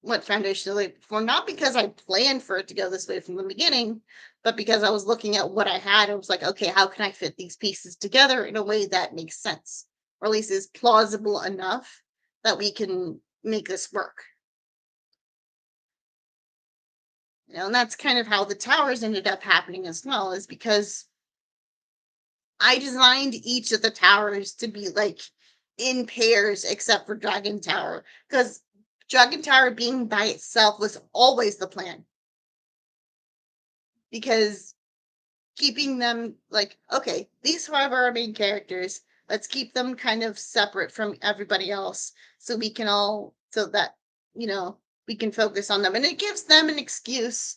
what foundation I laid before. Not because I planned for it to go this way from the beginning, but because I was looking at what I had. I was like, okay, how can I fit these pieces together in a way that makes sense, or at least is plausible enough that we can make this work. And that's kind of how the towers ended up happening as well, is because I designed each of the towers to be like in pairs except for Dragon Tower, because Dragon Tower being by itself was always the plan. Because keeping them like, okay, these 5 are our main characters. Let's keep them kind of separate from everybody else so we can all, so that, we can focus on them. And it gives them an excuse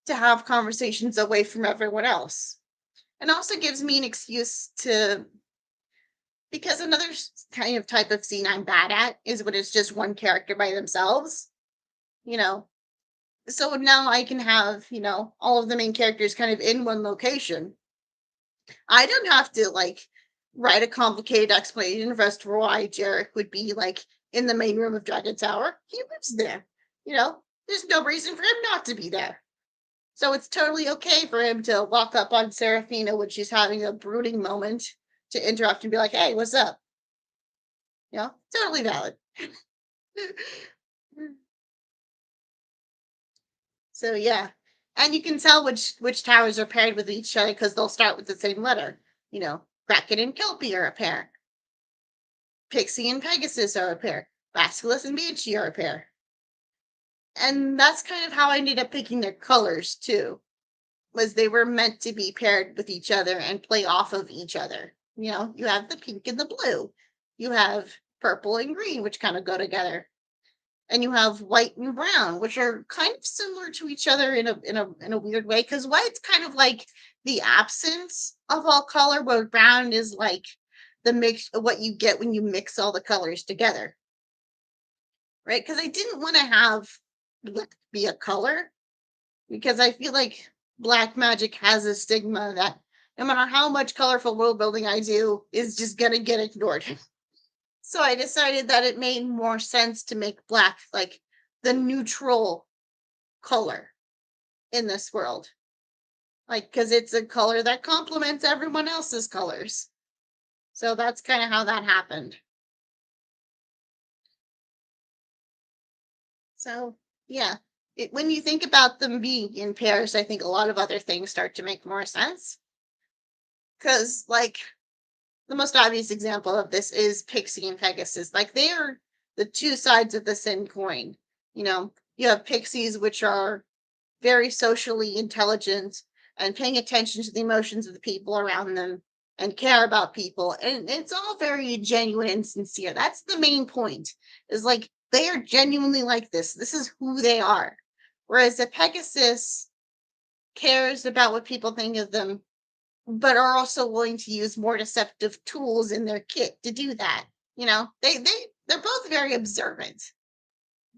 to have conversations away from everyone else. And also gives me an excuse to, because another kind of type of scene I'm bad at is when it's just one character by themselves, you know. So now I can have, all of the main characters kind of in one location. I don't have to like write a complicated explanation as to why Jarek would be like in the main room of Dragon Tower. He lives there. There's no reason for him not to be there. So it's totally okay for him to walk up on Seraphina when she's having a brooding moment to interrupt and be like, hey, what's up? Totally valid. So yeah. And you can tell which towers are paired with each other because they'll start with the same letter. Kraken and Kelpie are a pair. Pixie and Pegasus are a pair. Basculus and Banshee are a pair. And that's kind of how I ended up picking their colors too. Was they were meant to be paired with each other and play off of each other. You have the pink and the blue. You have purple and green, which kind of go together. And you have white and brown, which are kind of similar to each other in a weird way, because white's kind of like the absence of all color, where brown is like the mix of what you get when you mix all the colors together. Right? Because I didn't want to have black be a color, because I feel like black magic has a stigma that no matter how much colorful world building I do is just gonna get ignored. So I decided that it made more sense to make black like the neutral color in this world. Like, because it's a color that complements everyone else's colors. So that's kind of how that happened. So, yeah, when you think about them being in pairs, I think a lot of other things start to make more sense. Because, like, the most obvious example of this is Pixie and Pegasus. Like, they are the two sides of the same coin. You have pixies, which are very socially intelligent and paying attention to the emotions of the people around them and care about people. And it's all very genuine and sincere. That's the main point, is like they are genuinely like this. This is who they are. Whereas a Pegasus cares about what people think of them but are also willing to use more deceptive tools in their kit to do that. They're both very observant,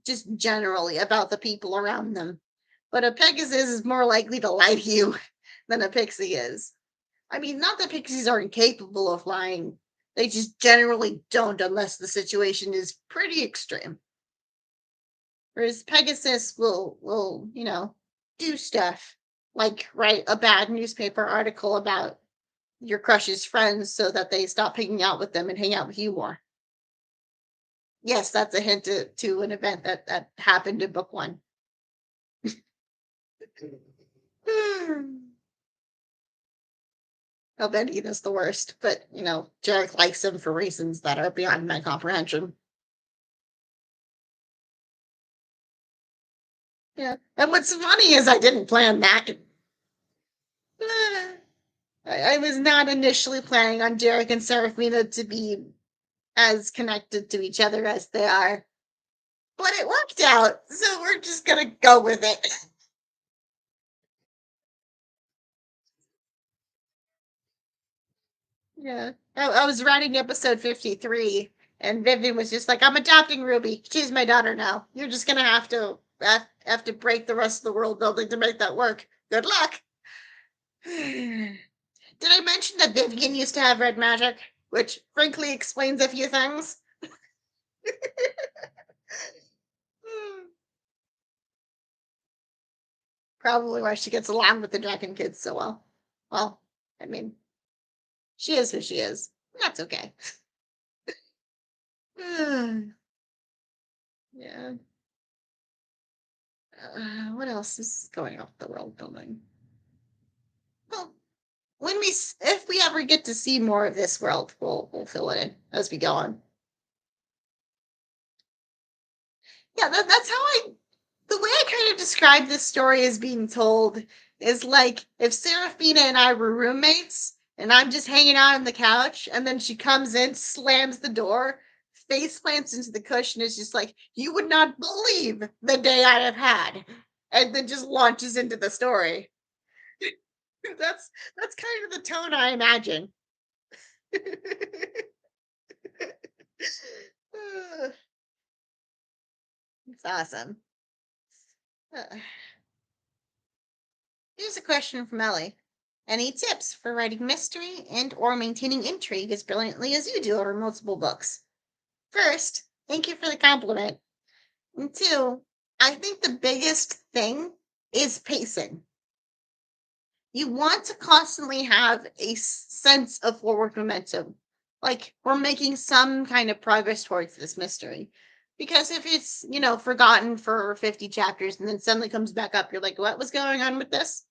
just generally about the people around them. But a Pegasus is more likely to lie to you than a pixie is. I mean, not that pixies are incapable of lying. They just generally don't unless the situation is pretty extreme. Whereas Pegasus will, do stuff like write a bad newspaper article about your crush's friends so that they stop hanging out with them and hang out with you more. Yes, that's a hint to an event that happened in book one. Oh, Benny is the worst, but Jarek likes him for reasons that are beyond my comprehension. Yeah, and what's funny is I didn't plan that. I was not initially planning on Jarek and Seraphina to be as connected to each other as they are, but it worked out, so we're just gonna go with it. Yeah, I was writing episode 53, and Vivian was just like, "I'm adopting Ruby. She's my daughter now. You're just gonna have to break the rest of the world building to make that work. Good luck." Did I mention that Vivian used to have red magic, which frankly explains a few things? Probably why she gets along with the Dragon kids so well. Well, I mean, she is who she is. That's okay. Yeah. What else is going off the world building? Well, if we ever get to see more of this world, we'll fill it in as we go on. Yeah, that's how the way I kind of describe this story as being told is like if Seraphina and I were roommates and I'm just hanging out on the couch and then she comes in, slams the door, face plants into the cushion, is just like, "You would not believe the day I have had," and then just launches into the story. That's kind of the tone I imagine. It's awesome. Uh, Here's a question from Ellie. Any tips for writing mystery and or maintaining intrigue as brilliantly as you do over multiple books? First, thank you for the compliment. And two, I think the biggest thing is pacing. You want to constantly have a sense of forward momentum. Like we're making some kind of progress towards this mystery. Because if it's, forgotten for 50 chapters and then suddenly comes back up, you're like, what was going on with this?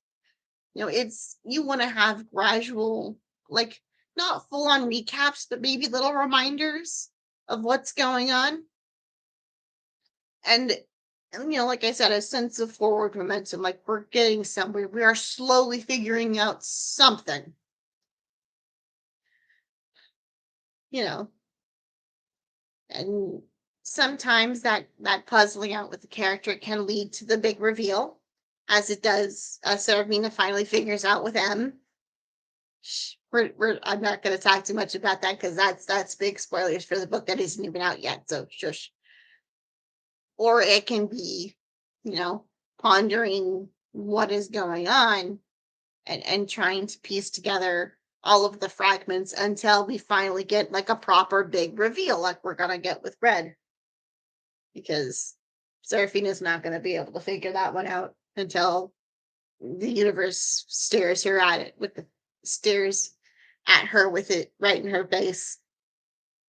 It's you want to have gradual, like not full on recaps, but maybe little reminders of what's going on. And like I said, a sense of forward momentum, like we're getting somewhere. We are slowly figuring out something. You know, and sometimes that puzzling out with the character can lead to the big reveal, as it does as Servina finally figures out with M. I'm not going to talk too much about that because that's big spoilers for the book that isn't even out yet. So shush. Or it can be, pondering what is going on and trying to piece together all of the fragments until we finally get like a proper big reveal, like we're gonna get with Red. Because Seraphina's not going to be able to figure that one out until the universe stares at her with it right in her face.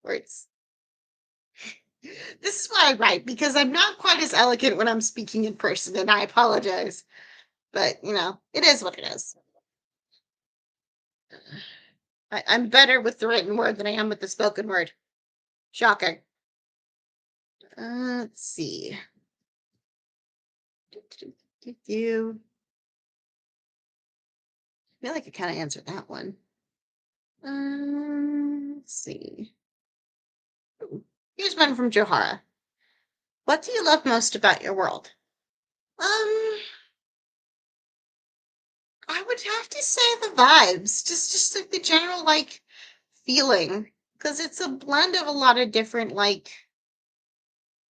Where it's this is why I write, because I'm not quite as elegant when I'm speaking in person, and I apologize. But it is what it is. I'm better with the written word than I am with the spoken word. Shocking. Let's see. You feel like I kind of answered that one. Let's see. Here's one from Johara. What do you love most about your world? Um, I would have to say the vibes, just like the general like feeling, because it's a blend of a lot of different like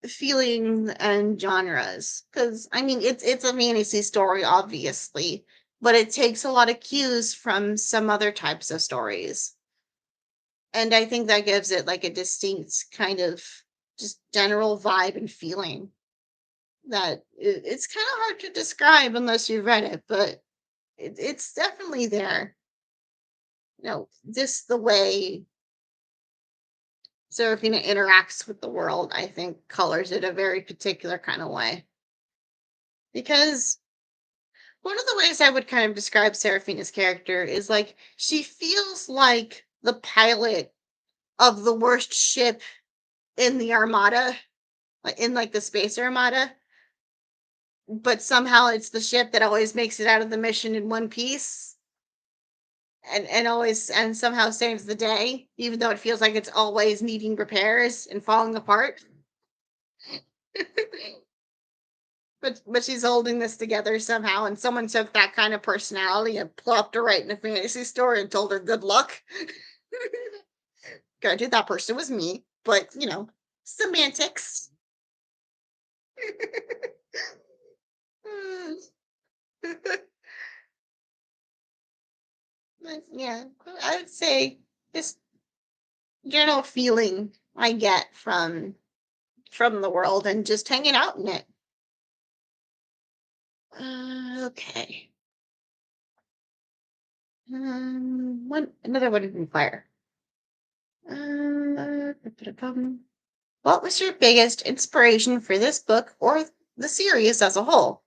feelings and genres. Because I mean, it's a fantasy story, obviously, but it takes a lot of cues from some other types of stories, and I think that gives it like a distinct kind of just general vibe and feeling that it's kind of hard to describe unless you've read it, but it's definitely there. Just the way Serafina interacts with the world, I think, colors it a very particular kind of way. Because one of the ways I would kind of describe Serafina's character is like she feels like the pilot of the worst ship in the Armada, like in like the Space Armada, but somehow it's the ship that always makes it out of the mission in one piece and always and somehow saves the day, even though it feels like it's always needing repairs and falling apart. But she's holding this together somehow, and someone took that kind of personality and plopped her right in a fantasy store and told her good luck. Granted, that person was me, but semantics. But yeah, I would say this general feeling I get from the world and just hanging out in it. Okay. One another one from fire. What was your biggest inspiration for this book or the series as a whole?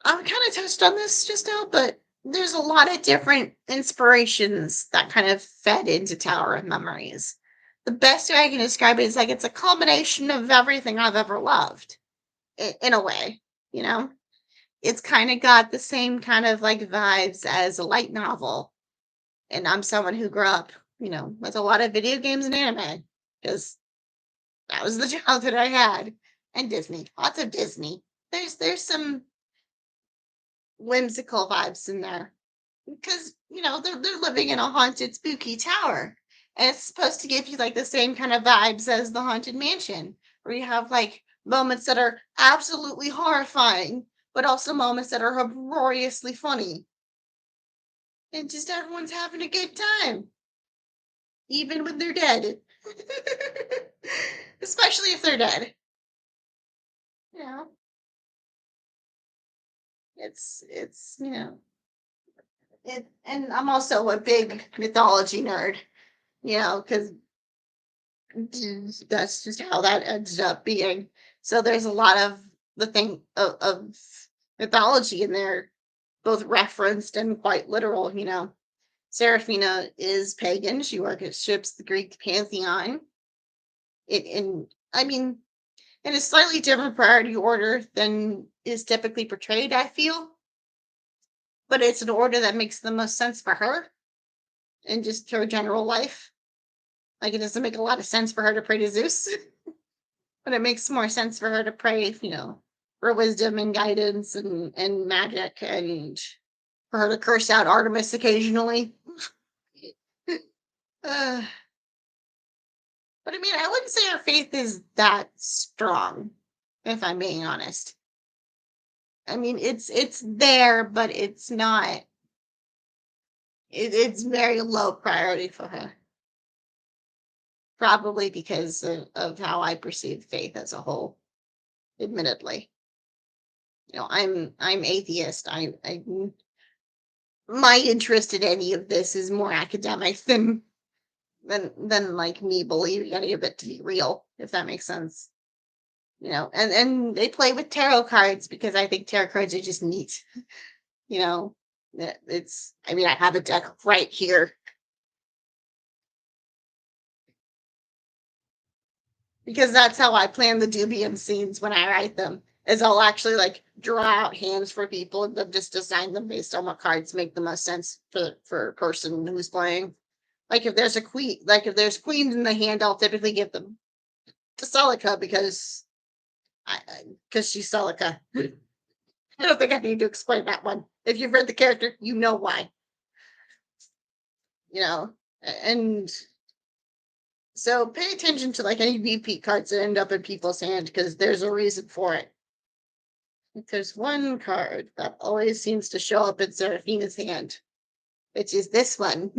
I kind of touched on this just now, but there's a lot of different inspirations that kind of fed into Tower of Memories. The best way I can describe it is like it's a combination of everything I've ever loved, in a way. You know, it's kind of got the same kind of like vibes as a light novel, and I'm someone who grew up, with a lot of video games and anime because that was the childhood I had, and Disney, lots of Disney. There's some whimsical vibes in there because they're living in a haunted, spooky tower, and it's supposed to give you like the same kind of vibes as the haunted mansion, where you have like moments that are absolutely horrifying, but also moments that are uproariously funny, and just everyone's having a good time, even when they're dead. Especially if they're dead. You know, it's it. And I'm also a big mythology nerd. Because that's just how that ends up being. So there's a lot of the thing of mythology in there, both referenced and quite literal. Seraphina is pagan. She worships the Greek pantheon. I mean, in a slightly different priority order than is typically portrayed, I feel. But it's an order that makes the most sense for her and just her general life. Like it doesn't make a lot of sense for her to pray to Zeus, but it makes more sense for her to pray, for wisdom and guidance and magic, and for her to curse out Artemis occasionally. uh, but I mean, I wouldn't say her faith is that strong, if I'm being honest. I mean, it's there, but it's not. It's very low priority for her. Probably because of how I perceive faith as a whole. Admittedly, I'm atheist. I my interest in any of this is more academic than like me believing any of it to be real, if that makes sense. And they play with tarot cards because I think tarot cards are just neat. You know, it's. I mean, I have a deck right here because that's how I plan the Dubium scenes when I write them. Is I'll actually like draw out hands for people and then just design them based on what cards make the most sense for a person who's playing. Like if there's queens in the hand, I'll typically give them to Celica because she's Celica. I don't think I need to explain that one. If you've read the character, you know why. You know, and so pay attention to like any repeat cards that end up in people's hand because there's a reason for it. There's one card that always seems to show up in Seraphina's hand, which is this one.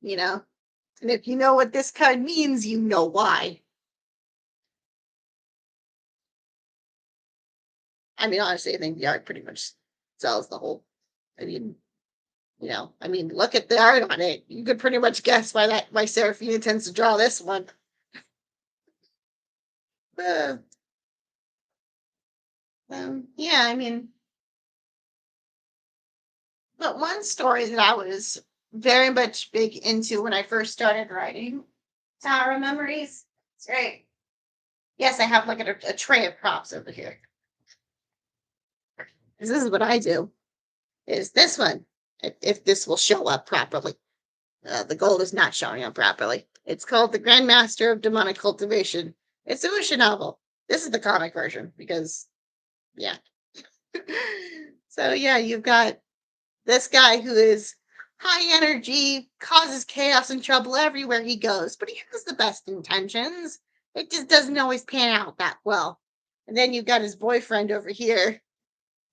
You know, and if you know what this card means, you know why. I mean, honestly, I think the art pretty much sells the whole. I mean, I mean, look at the art on it. You could pretty much guess why Seraphina tends to draw this one. Uh, yeah, I mean, but one story that I was very much big into when I first started writing Tower of Memories. It's great. Yes, I have like a tray of props over here. This is what I do. Is this one? If this will show up properly. The gold is not showing up properly. It's called The Grandmaster of Demonic Cultivation. It's a Wuxia novel. This is the comic version because, yeah. So, yeah, you've got this guy who is high energy, causes chaos and trouble everywhere he goes, but he has the best intentions. It just doesn't always pan out that well. And then you've got his boyfriend over here.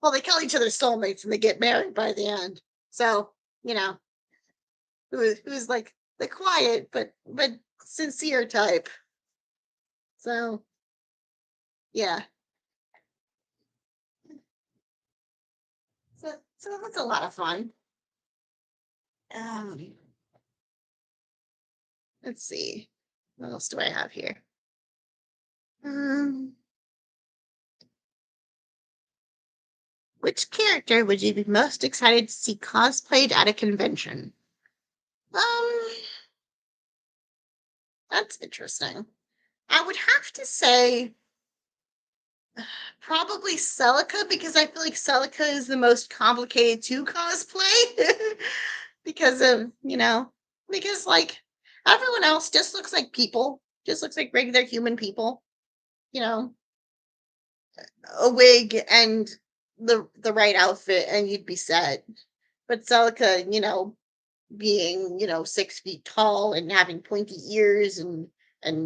Well, they call each other soulmates and they get married by the end. So, you know, who's like the quiet but sincere type. So yeah, so that's a lot of fun. Um, let's see, what else do I have here? Um, which character would you be most excited to see cosplayed at a convention? Um, that's interesting. I would have to say probably Celica because I feel like Celica is the most complicated to cosplay because of, because like everyone else just looks like people, just looks like regular human people, you know, a wig and the right outfit and you'd be set. But Celica, being, 6 feet tall and having pointy ears and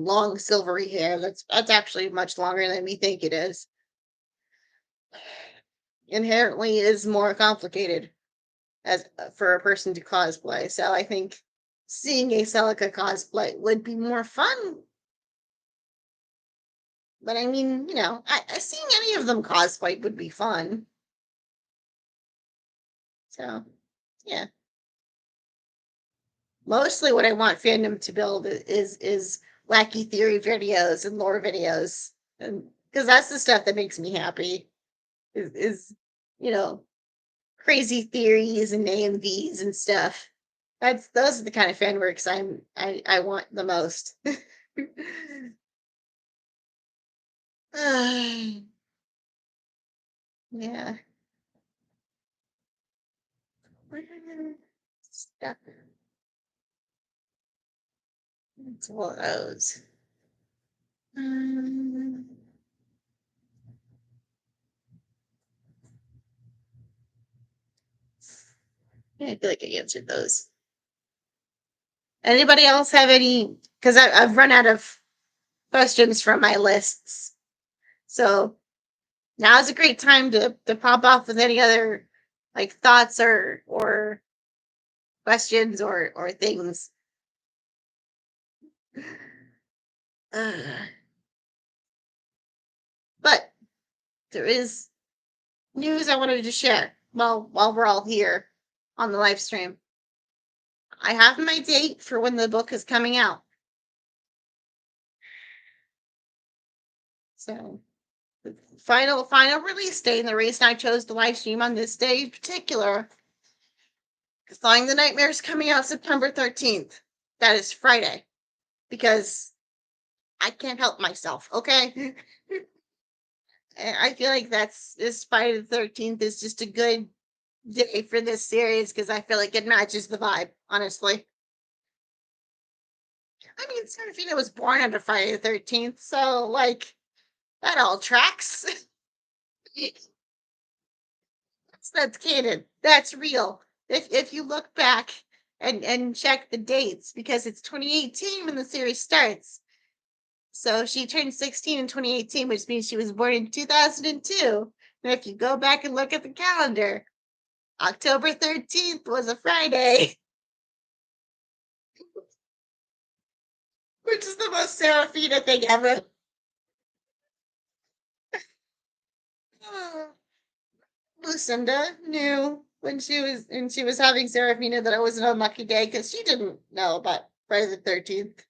long silvery hair, that's actually much longer than we think it is. Inherently is more complicated as for a person to cosplay. So I think seeing a Celica cosplay would be more fun. But I mean, seeing any of them cosplay would be fun. So yeah, mostly what I want fandom to build is wacky theory videos and lore videos, and because that's the stuff that makes me happy. Is you know crazy theories and AMVs and stuff. Those are the kind of fan works I want the most. Yeah. Stuff. It's one of those. Um, yeah, I feel like I answered those. Anybody else have any? Because I've run out of questions from my lists. So now is a great time to pop off with any other like thoughts or questions or things. Uh, but there is news I wanted to share while we're all here on the live stream. I have my date for when the book is coming out. So the final release date, and the reason I chose to live stream on this day in particular, because Thawing the Nightmare is coming out September 13th. That is Friday. Because I can't help myself, okay? And I feel like this Friday the 13th is just a good day for this series because I feel like it matches the vibe, honestly. I mean, Serafina was born on a Friday the 13th, so like that all tracks. That's canon. That's real. If you look back and check the dates, because it's 2018 when the series starts. So she turned 16 in 2018, which means she was born in 2002. And if you go back and look at the calendar, October 13th was a Friday, which is the most Serafina thing ever. Lucinda knew when she was having Serafina that it was an unlucky day because she didn't know about Friday the 13th.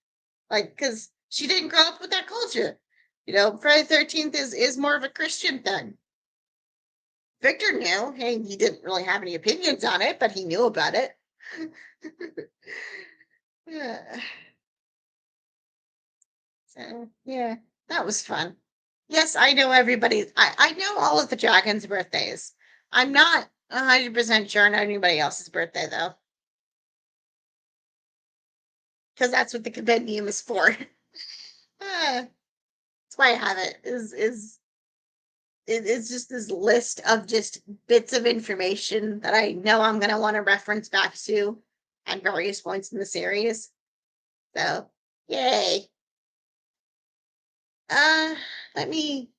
Like, because she didn't grow up with that culture. Friday the 13th is more of a Christian thing. Victor knew. Hey, he didn't really have any opinions on it, but he knew about it. Yeah. So, yeah, that was fun. Yes, I know everybody. I know all of the dragons' birthdays. I'm not 100% sure on anybody else's birthday, though, because that's what the compendium is for. That's why I have it. It's just this list of just bits of information that I know I'm going to want to reference back to at various points in the series. So, yay. Uh, Let me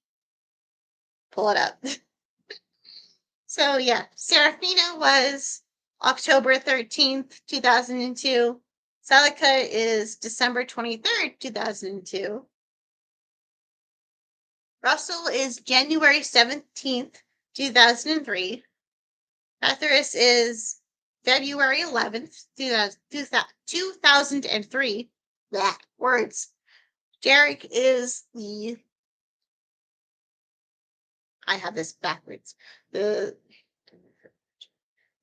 pull it up. So, yeah, Serafina was October 13th, 2002. Celica is December 23rd, 2002. Russell is January 17th, 2003. Etheris is February 11th, 2003. Blah, words. Jarek is I have this backwards. The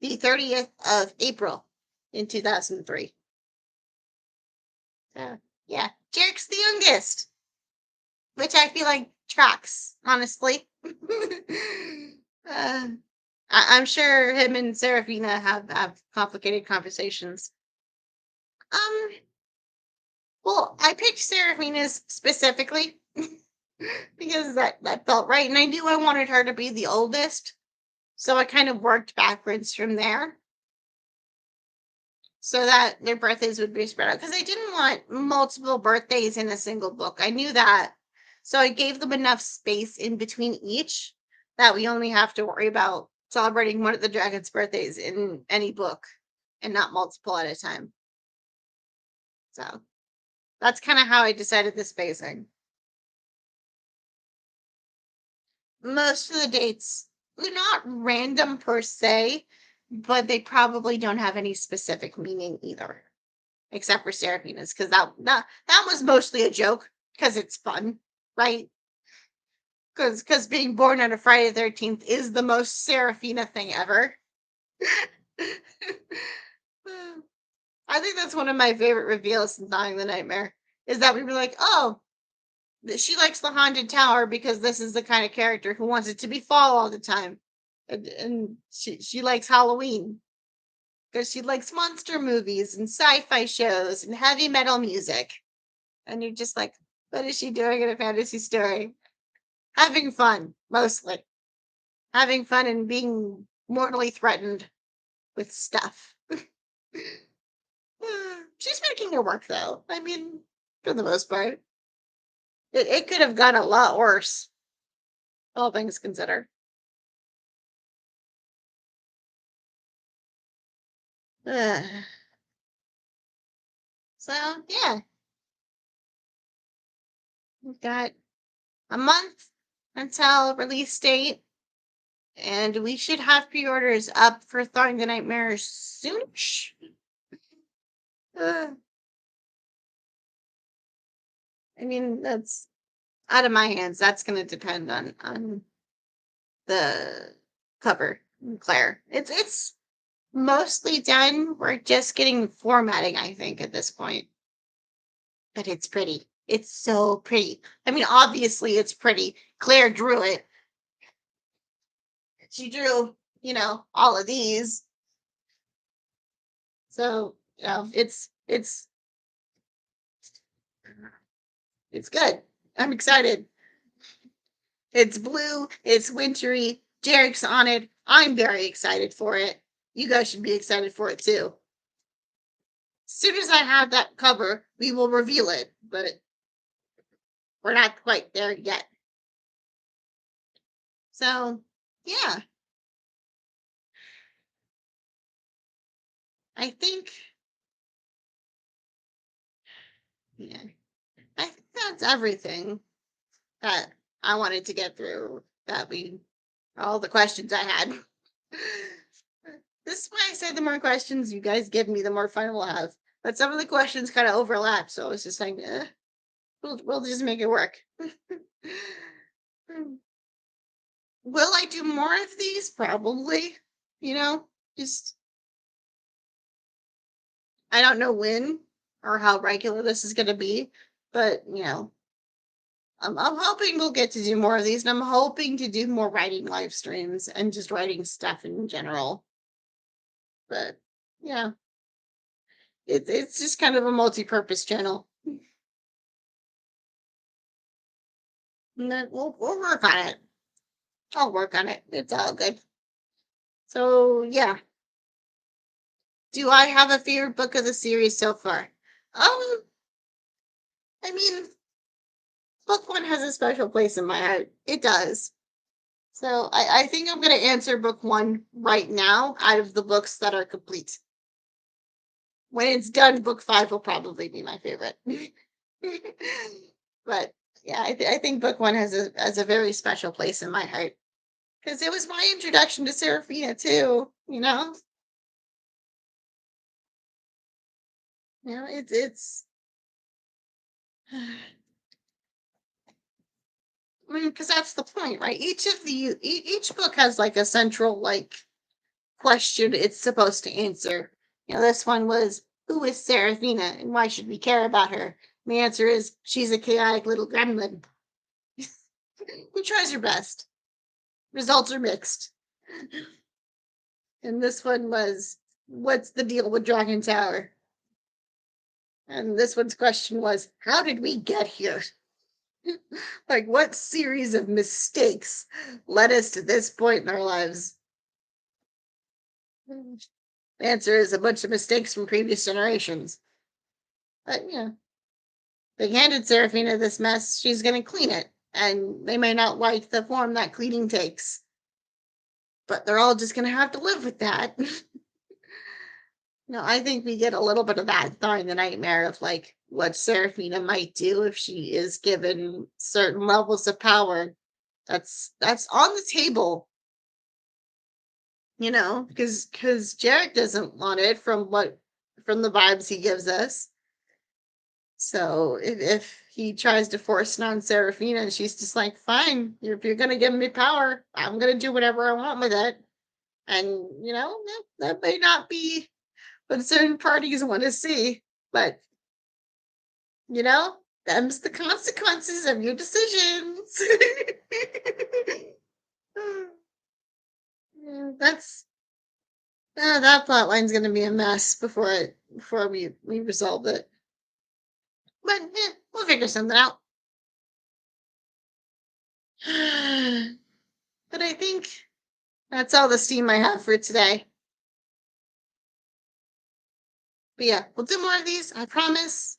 30th of April in 2003. Yeah, Jarek's the youngest, which I feel like tracks, honestly. I'm sure him and Serafina have complicated conversations. Um, well, I picked Serafina's specifically because that felt right, and I knew I wanted her to be the oldest, so I kind of worked backwards from there so that their birthdays would be spread out because I didn't want multiple birthdays in a single book. I knew that. So I gave them enough space in between each that we only have to worry about celebrating one of the dragon's birthdays in any book and not multiple at a time. So that's kind of how I decided the spacing. Most of the dates, they're not random per se, but they probably don't have any specific meaning either, except for Serafina's, because that was mostly a joke because it's fun, right? Because being born on a Friday the 13th is the most Serafina thing ever. I think that's one of my favorite reveals in Thawing the Nightmare, is that we were like, oh, she likes the haunted tower because this is the kind of character who wants it to be fall all the time. And she likes Halloween because she likes monster movies and sci-fi shows and heavy metal music. And you're just like, what is she doing in a fantasy story? Having fun, mostly. Having fun and being mortally threatened with stuff. She's making it work, though. I mean, for the most part. It could have gone a lot worse, all things considered. So, yeah, we've got a month until release date, and we should have pre-orders up for Thawing the Nightmare soon. I mean, that's out of my hands. That's going to depend on the cover, Claire. It's mostly done. We're just getting formatting, I think, at this point. But it's pretty. It's so pretty. I mean, obviously it's pretty. Claire drew it. She drew, all of these. So, it's good. I'm excited. It's blue, it's wintry. Jarek's on it. I'm very excited for it. You guys should be excited for it too. As soon as I have that cover, we will reveal it, but we're not quite there yet. So, yeah, I think, yeah, I think that's everything that I wanted to get through. All the questions I had. This is why I said the more questions you guys give me, the more fun we'll have. But some of the questions kind of overlap, so it's just like, we'll just make it work. Will I do more of these? Probably. You know, just I don't know when or how regular this is going to be, but I'm hoping we'll get to do more of these, and I'm hoping to do more writing live streams and just writing stuff in general. But yeah, it's just kind of a multi-purpose channel. And then we'll work on it. I'll work on it. It's all good. So yeah, do I have a favorite book of the series so far? Um, I mean, book one has a special place in my heart. It does. So I think I'm going to answer book one right now out of the books that are complete. When it's done, book five will probably be my favorite. But yeah, I think book one has a very special place in my heart because it was my introduction to Serafina too. It's. I mean, because that's the point, right? Each book has like a central like question it's supposed to answer. This one was, who is Serafina and why should we care about her? And the answer is, she's a chaotic little gremlin who tries her best. Results are mixed. And this one was, what's the deal with Dragon Tower? And this one's question was, how did we get here? Like, what series of mistakes led us to this point in our lives? The answer is a bunch of mistakes from previous generations. But they handed Serafina this mess. She's going to clean it. And they may not like the form that cleaning takes. But they're all just going to have to live with that. I think we get a little bit of that Thawing the Nightmare of like what Serafina might do if she is given certain levels of power. That's on the table. Because Jarek doesn't want it from the vibes he gives us. So if he tries to force it on Serafina and she's just like, fine, if you're gonna give me power, I'm gonna do whatever I want with it. And that may not be what certain parties want to see, but them's the consequences of your decisions. That's that plot line's gonna be a mess before we resolve it. But we'll figure something out. But I think that's all the steam I have for today. But yeah, we'll do more of these, I promise.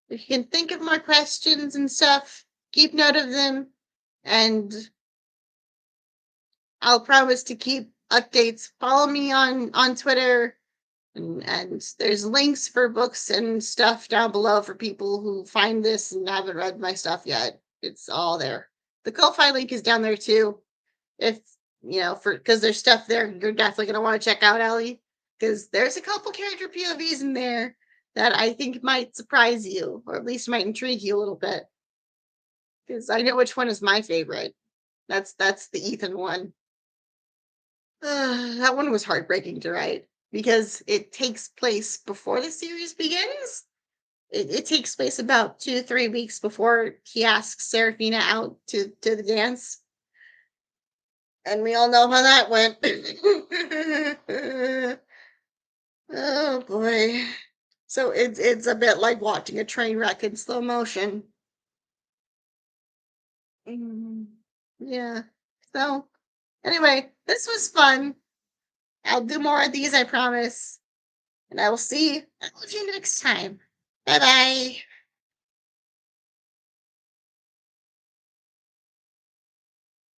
If you can think of more questions and stuff, keep note of them. And I'll promise to keep updates. Follow me on Twitter. And there's links for books and stuff down below for people who find this and haven't read my stuff yet. It's all there. The Ko-Fi link is down there too. If because there's stuff there you're definitely gonna want to check out, Ellie. Because there's a couple character POVs in there that I think might surprise you, or at least might intrigue you a little bit. Because I know which one is my favorite. That's the Ethan one. That one was heartbreaking to write because it takes place before the series begins. It takes place about 2-3 weeks before he asks Serafina out to the dance. And we all know how that went. Oh boy. So it's a bit like watching a train wreck in slow motion. Yeah. So anyway, This was fun. I'll do more of these, I promise. And I will see all of you next time. Bye bye.